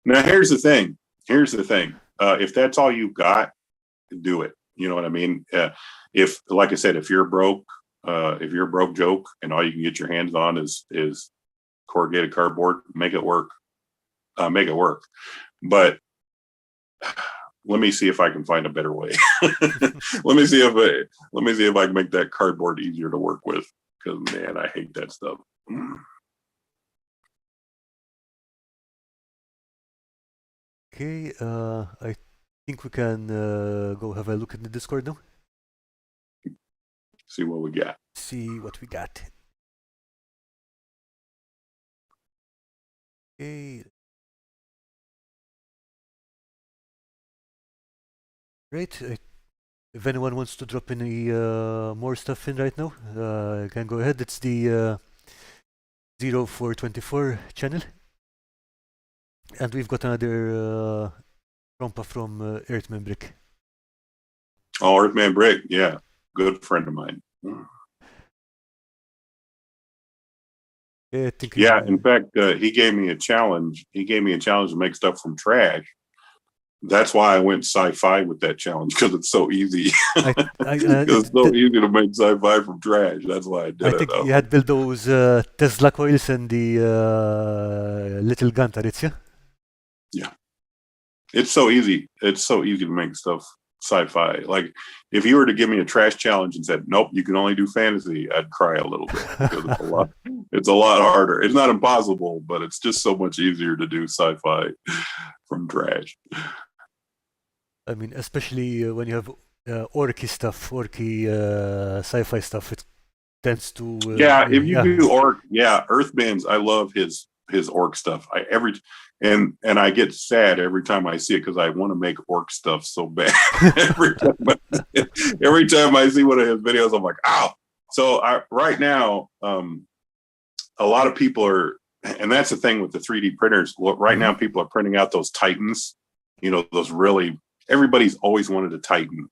Now, here's the thing. If that's all you've got, do it. You know what I mean? If, like I said, if you're broke joke and all you can get your hands on is corrugated cardboard, make it work. But let me see if I can find a better way. let me see if I can make that cardboard easier to work with. Because man, I hate that stuff. Okay, I think we can go have a look at the Discord now. See what we got. Okay. Great. If anyone wants to drop any more stuff in right now, can go ahead. It's the 0424 channel. And we've got another trompa from Earthman Brick. Oh, Earthman Brick, yeah. Good friend of mine. Yeah, in fact, he gave me a challenge. He gave me a challenge to make stuff from trash. That's why I went sci-fi with that challenge, because it's so easy. It's so easy to make sci-fi from trash. That's why I did it. I think you had built those Tesla coils and the little gun turrets, yeah? Yeah. It's so easy. It's so easy to make stuff sci-fi. Like, if you were to give me a trash challenge and said, nope, you can only do fantasy, I'd cry a little bit, because it's a lot harder. It's not impossible, but it's just so much easier to do sci-fi from trash. I mean, especially when you have orky stuff, sci-fi stuff, it tends to... if you do orc, Earthman's, I love his orc stuff. And I get sad every time I see it, because I want to make orc stuff so bad. every time I see one of his videos, I'm like, ow. So right now, a lot of people are, and that's the thing with the 3D printers. Right now, people are printing out those Titans. Those really, everybody's always wanted a Titan,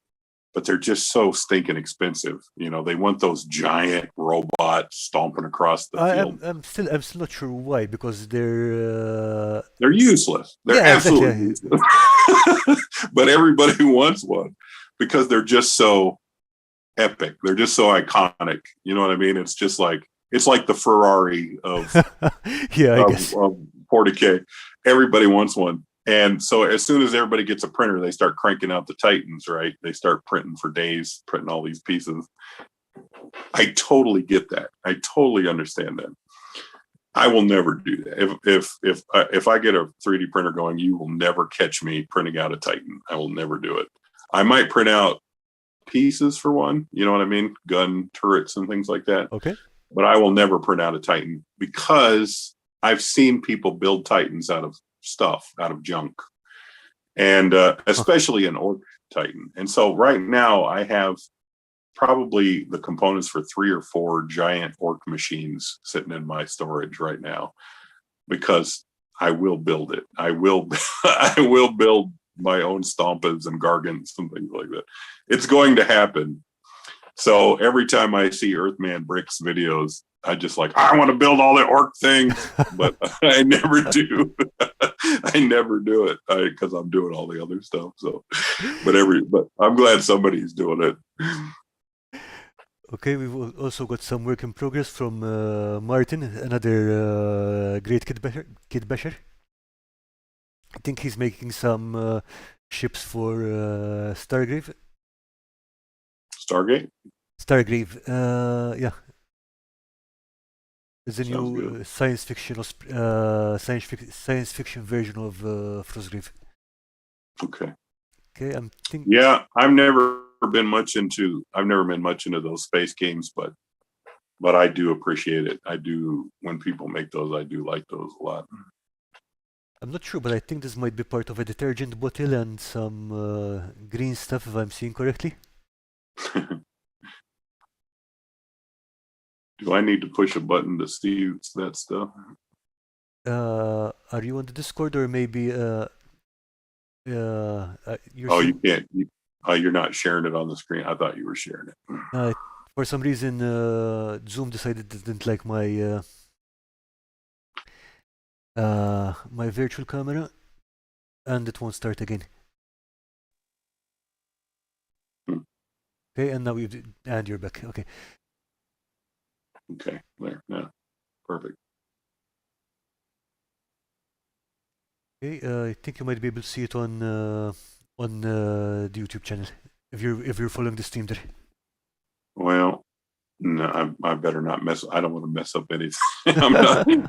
but they're just so stinking expensive. They want those giant robots stomping across the field. I'm still not sure why, because they're useless. They're absolutely useless. But everybody wants one because they're just so epic. They're just so iconic. You know what I mean? It's just like, it's like the Ferrari of of 40K. Everybody wants one. And so as soon as everybody gets a printer, they start cranking out the Titans, right? They start printing for days, printing all these pieces. I totally get that. I totally understand that. I will never do that. If I get a 3D printer going, you will never catch me printing out a Titan. I will never do it. I might print out pieces for one. You know what I mean? Gun turrets and things like that. Okay. But I will never print out a Titan because I've seen people build Titans out of stuff, out of junk, and especially an Orc Titan. And so right now I have probably the components for 3 or 4 giant Orc machines sitting in my storage right now because I will build it. I will build my own Stompas and Gargants and things like that. It's going to happen. So every time I see Earthman Bricks videos, I just like, I want to build all the Orc things, but I never do. I never do it because I'm doing all the other stuff. So, but I'm glad somebody's doing it. Okay, we've also got some work in progress from Martin, another great kid basher. I think he's making some ships for Stargrave. Stargate? Stargrave, yeah. It's a Sounds new good. science fiction version of Frostgrave. Okay. Okay, I'm thinking. Yeah, I've never been much into those space games, but I do appreciate it. I do, when people make those, I do like those a lot. I'm not sure, but I think this might be part of a detergent bottle and some green stuff, if I'm seeing correctly. Do I need to push a button to see that stuff? Are you on the Discord or maybe Oh, you can't. You're not sharing it on the screen. I thought you were sharing it. For some reason, Zoom decided it didn't like my my virtual camera, and it won't start again. Okay, and now and you're back. Okay. Okay, there. Yeah, perfect. Okay, I think you might be able to see it on the YouTube channel if you're following the stream there. Well, no, I better not mess. I don't want to mess up anything.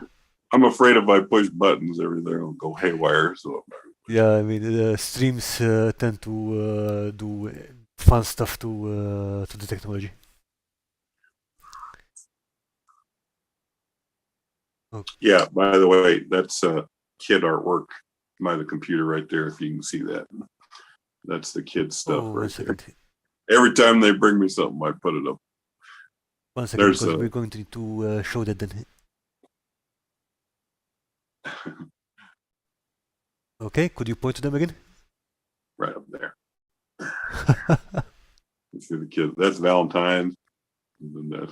I'm afraid if I push buttons, everything will go haywire. So yeah, I mean, streams tend to do fun stuff to the technology. Okay. Yeah. By the way, that's kid artwork by the computer right there. If you can see that, that's the kid stuff right there. Every time they bring me something, I put it up. 1 second, because we're going to need to show that then. Okay, could you point to them again? Right up there. You see the kid. That's Valentine's. And then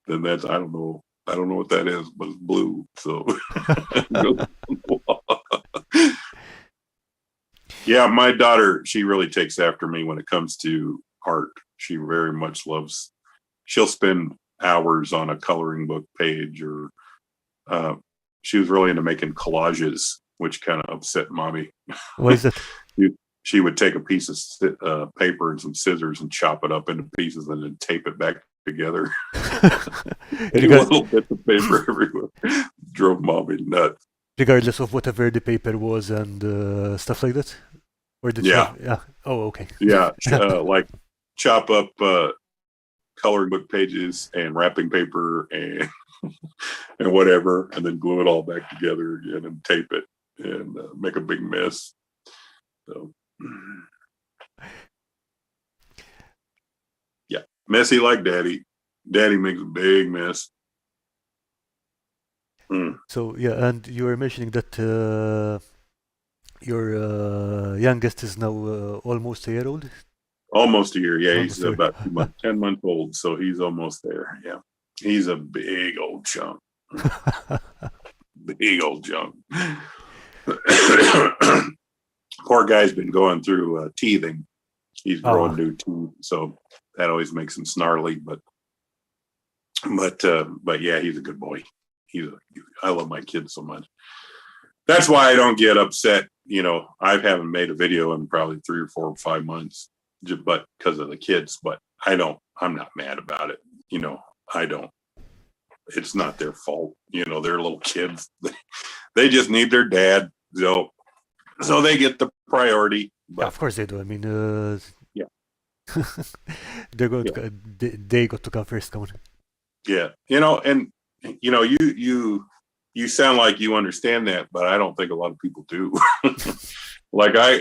then that's I don't know what that is, but it's blue. So yeah, my daughter, she really takes after me when it comes to art. She very much loves. She'll spend hours on a coloring book page, or she was really into making collages, which kind of upset mommy. Why is that? She would take a piece of paper and some scissors and chop it up into pieces and then tape it back together. Little bits of paper everywhere. Drove mommy nuts. Regardless of whatever the paper was and stuff like that? Or did yeah. Yeah. Oh, okay. Yeah. Like chop up coloring book pages and wrapping paper and and whatever, and then glue it all back together again and tape it and make a big mess. So yeah, messy like daddy. Daddy makes a big mess. So yeah, and you were mentioning that your youngest is now almost a year old. Almost a year, yeah. He's about 10 months old, so he's almost there. Yeah, he's a big old chunk. Big old chunk. Poor guy's been going through teething. He's growing new teeth, so that always makes him snarly. But yeah, he's a good boy. I love my kids so much. That's why I don't get upset. You know, I haven't made a video in probably 3 or 4 or 5 months, but because of the kids. But I'm not mad about it. You know, I don't. It's not their fault. You know, they're little kids. They just need their dad. So they get the priority. But, yeah, of course they do. I mean, yeah. They're going to, they got to come first. Come on. Yeah, and you sound like you understand that, but I don't think a lot of people do. Like I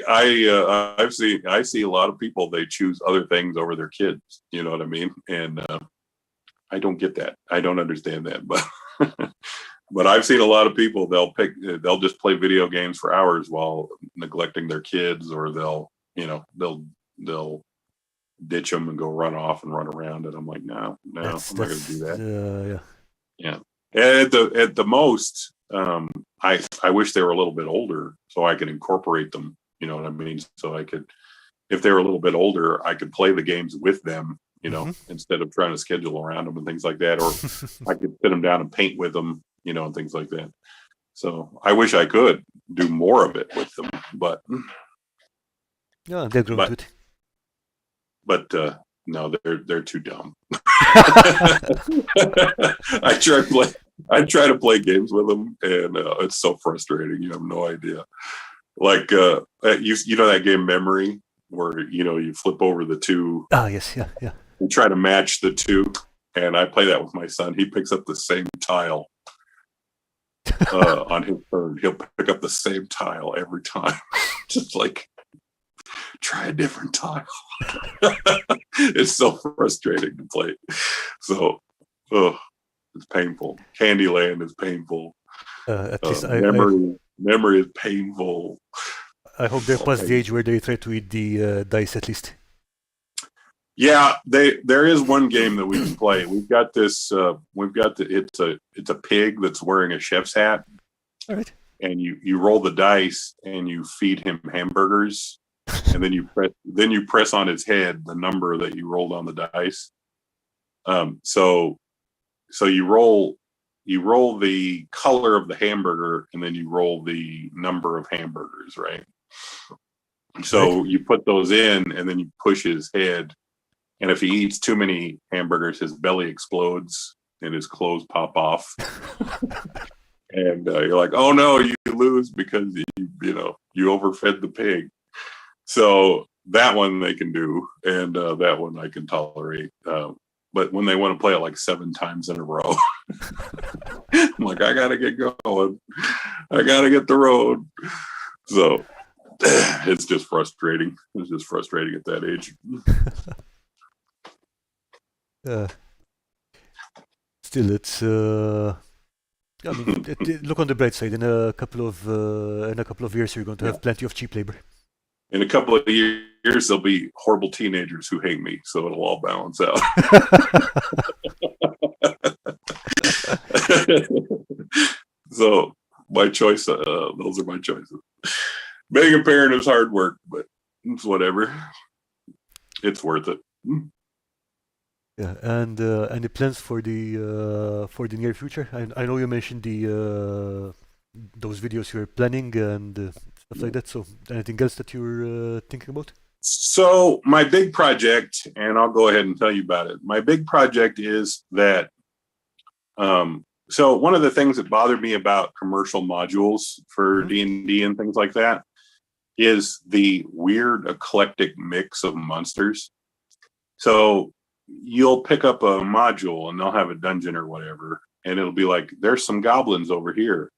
see a lot of people, they choose other things over their kids. You know what I mean? And I don't get that. I don't understand that, but but I've seen a lot of people, they'll just play video games for hours while neglecting their kids, or they'll ditch them and go run off and run around. And I'm like, no, I'm not going to do that. Yeah. And at the most, I wish they were a little bit older so I could incorporate them. You know what I mean? So I could, if they were a little bit older, I could play the games with them, instead of trying to schedule around them and things like that. Or I could sit them down and paint with them, and things like that. So I wish I could do more of it with them, but yeah, they're grown to it. But no, they're too dumb. I try to play games with them, and it's so frustrating. You have no idea. Like you know that game Memory, where you flip over the two. Ah, yes, yeah. And try to match the two, and I play that with my son. He picks up the same tile on his turn. He'll pick up the same tile every time. Just like, try a different tile. It's so frustrating to play. So, it's painful. Candyland is painful. At least Memory is painful. I hope they're past the age where they try to eat the dice at least. Yeah, there is one game that we can play. We've got this. It's a pig that's wearing a chef's hat. All right. And you roll the dice and you feed him hamburgers, and then you press on his head the number that you rolled on the dice. So you roll the color of the hamburger, and then you roll the number of hamburgers, right? So you put those in, and then you push his head. And if he eats too many hamburgers, his belly explodes and his clothes pop off. And you're like, oh no, you lose because you overfed the pig. So that one they can do, and that one I can tolerate. But when they want to play it like 7 times in a row, I'm like, I gotta get going. I gotta get the road. So it's just frustrating. It's just frustrating at that age. Still, it's. I mean, look on the bright side. In a couple of years, you're going to have plenty of cheap labor. In a couple of years, there'll be horrible teenagers who hate me, so it'll all balance out. So my choice, those are my choices. Being a parent is hard work, but it's whatever. It's worth it. Yeah, and the plans for the near future. I know you mentioned those videos you're planning and stuff like that. So anything else that you're thinking about? So my big project, and I'll go ahead and tell you about it. My big project is that. So one of the things that bothered me about commercial modules for D&D and things like that is the weird eclectic mix of monsters. So you'll pick up a module and they'll have a dungeon or whatever, and it'll be like, there's some goblins over here,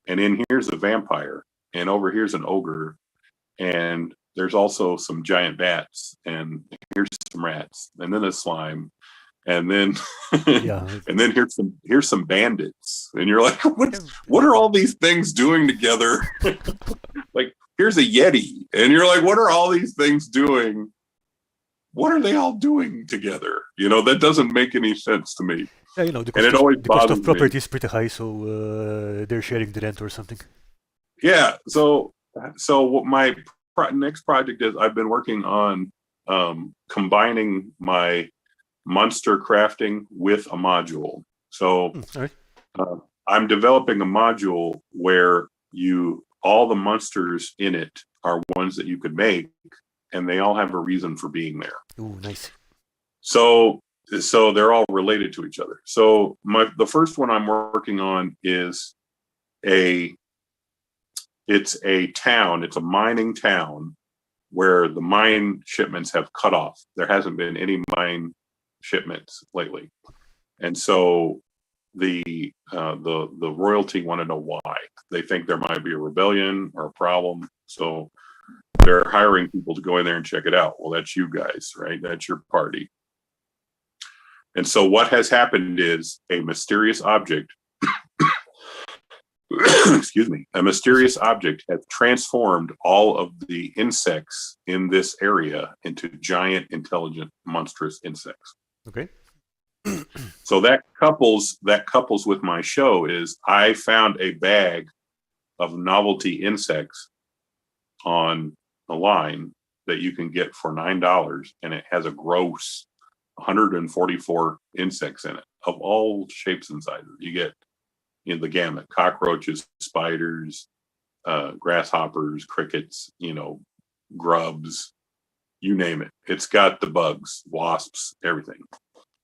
and in here's a vampire, and over here's an ogre, and there's also some giant bats, and here's some rats, and then a slime, and then and then here's some bandits, and you're like, what are all these things doing together? Like, here's a Yeti, and you're like, what are all these things doing? What are they all doing together? That doesn't make any sense to me. Yeah, the cost of property is pretty high, so they're sharing the rent or something. Yeah. So what my next project is, I've been working on combining my monster crafting with a module. So I'm developing a module where all the monsters in it are ones that you could make, and they all have a reason for being there. Ooh, nice. So they're all related to each other. So the first one I'm working on is it's a town. It's a mining town where the mine shipments have cut off. There hasn't been any mine shipments lately, and so the royalty want to know why. They think there might be a rebellion or a problem, so they're hiring people to go in there and check it out. Well, that's you guys, right? That's your party. And so what has happened is a mysterious object excuse me, a mysterious object has transformed all of the insects in this area into giant, intelligent, monstrous insects. Okay. So that couples with my show is I found a bag of novelty insects on a line that you can get for $9, and it has a gross 144 insects in it of all shapes and sizes. You get the gamut: cockroaches, spiders, grasshoppers, crickets, grubs, you name it. It's got the bugs, wasps, everything.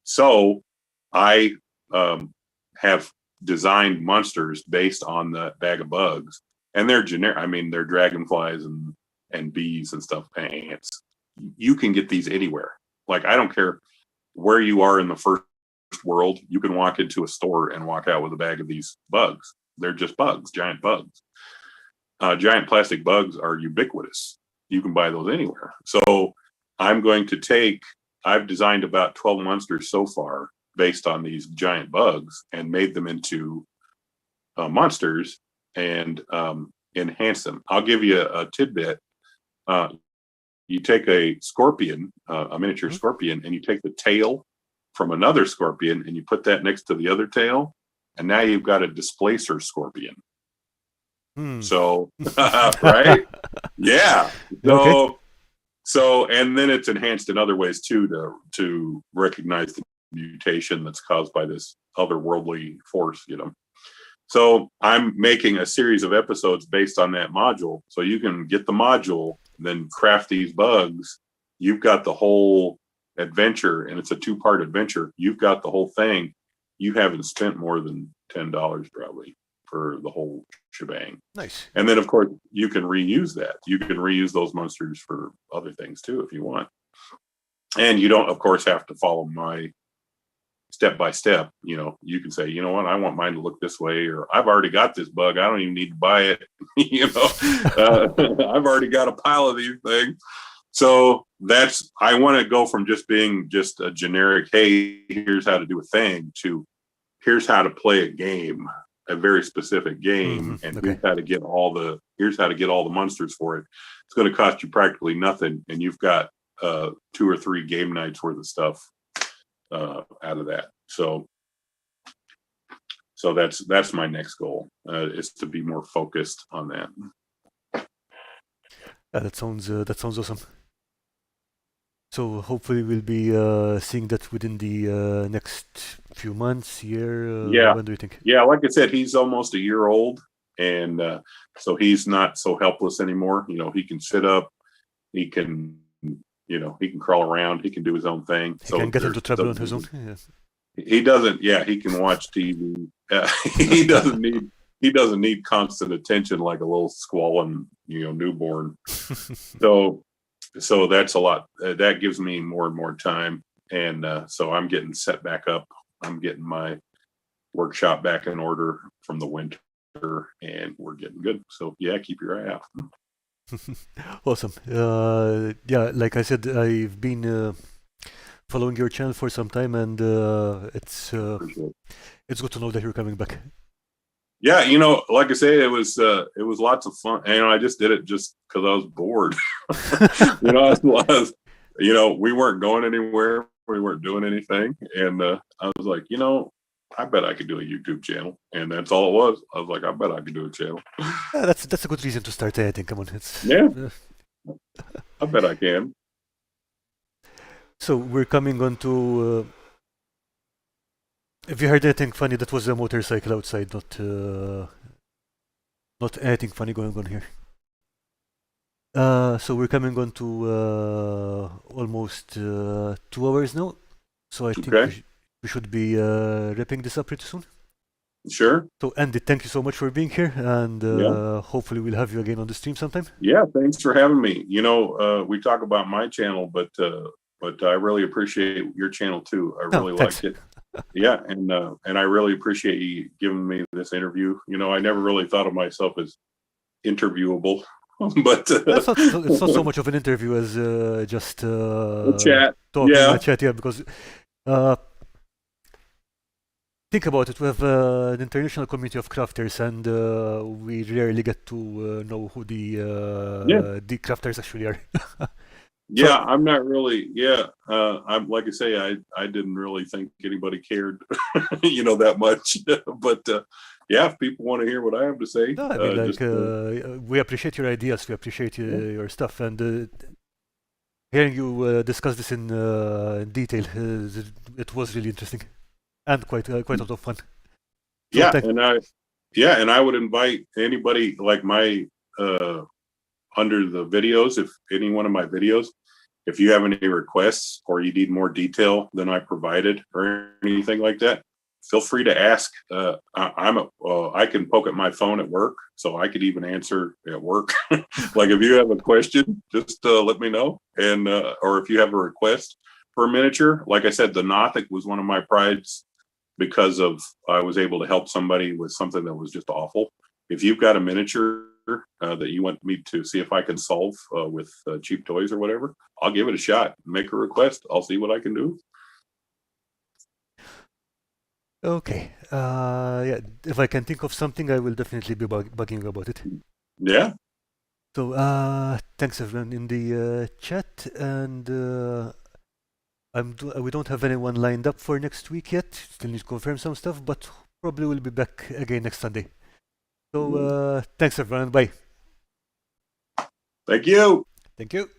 So I have designed monsters based on the bag of bugs, and they're generic. I mean, they're dragonflies and bees and stuff, ants. You can get these anywhere. Like, I don't care where you are in the first world, you can walk into a store and walk out with a bag of these bugs. They're just bugs, giant bugs. Giant plastic bugs are ubiquitous. You can buy those anywhere. So I've designed about 12 monsters so far based on these giant bugs and made them into monsters and enhance them. I'll give you a tidbit. You take a scorpion, a miniature scorpion, and you take the tail from another scorpion and you put that next to the other tail, and now you've got a displacer scorpion. So right? Yeah. So and then it's enhanced in other ways too, to recognize the mutation that's caused by this otherworldly force, So I'm making a series of episodes based on that module. So you can get the module, then craft these bugs. You've got the whole adventure, and it's a 2-part adventure. You've got the whole thing. You haven't spent more than $10 probably for the whole shebang. Nice. And then, of course, you can reuse that. You can reuse those monsters for other things too if you want. And you don't, of course, have to follow my step by step. You can say, you know what, I want mine to look this way, or I've already got this bug, I don't even need to buy it. I've already got a pile of these things. So I want to go from just being just a generic, hey, here's how to do a thing, to here's how to play a game, a very specific game, and here's how to get all the monsters for it. It's going to cost you practically nothing, and you've got 2 or 3 game nights worth of stuff out of that. So that's my next goal, is to be more focused on that. That sounds awesome. So hopefully we'll be seeing that within the next few months, year. Yeah. When do you think? Yeah, like I said, he's almost a year old, and so he's not so helpless anymore. He can sit up, he can crawl around, he can do his own thing. He can get into trouble on his own. Yeah. He doesn't. Yeah, he can watch TV. He doesn't need constant attention like a little squalling, newborn. So that's a lot. That gives me more and more time, and so I'm getting set back up. I'm getting my workshop back in order from the winter, and we're getting good. So yeah, keep your eye out. Awesome. Yeah, like I said, I've been following your channel for some time, and it's good to know that you're coming back. Yeah, like I say, it was lots of fun. And I just did it just because I was bored. We weren't going anywhere. We weren't doing anything, and I was like, I bet I could do a YouTube channel, and that's all it was. I was like, I bet I could do a channel. Yeah, that's a good reason to start. I think. Come on, I bet I can. So we're coming on to. If you heard anything funny, that was a motorcycle outside, not anything funny going on here. So we're coming on to almost 2 hours now. So I think we should be wrapping this up pretty soon. Sure. So Andy, thank you so much for being here, and Yeah. hopefully we'll have you again on the stream sometime. Yeah. Thanks for having me. We talk about my channel, but I really appreciate your channel too. I Oh, really thanks. liked it. Yeah, and I really appreciate you giving me this interview. I never really thought of myself as interviewable, but It's not so much of an interview as just a chat. talking Yeah, a chat, yeah, because think about it, we have an international community of crafters, and we rarely get to know who yeah, the crafters actually are. yeah. I'm not really. Yeah, I'm like I say, I didn't really think anybody cared, that much. But yeah, if people want to hear what I have to say, No, I mean, just we appreciate your ideas, we appreciate yeah, your stuff, and hearing you discuss this in detail, it was really interesting and quite a lot of fun. So yeah, thank. and I would invite anybody like my uh under the videos, if any one of my videos, if you have any requests or you need more detail than I provided or anything like that, feel free to ask. I can poke at my phone at work, so I could even answer at work. Like if you have a question, just let me know, and or if you have a request for a miniature, like I said, the Nothic was one of my prides because of I was able to help somebody with something that was just awful. If you've got a miniature that you want me to see if I can solve with cheap toys or whatever, I'll give it a shot. Make a request. I'll see what I can do. Okay. Yeah, if I can think of something, I will definitely be bugging you about it. Yeah. So, thanks everyone in the chat, and we don't have anyone lined up for next week yet. Still need to confirm some stuff, but probably we'll be back again next Sunday. So, thanks everyone. Bye. Thank you. Thank you.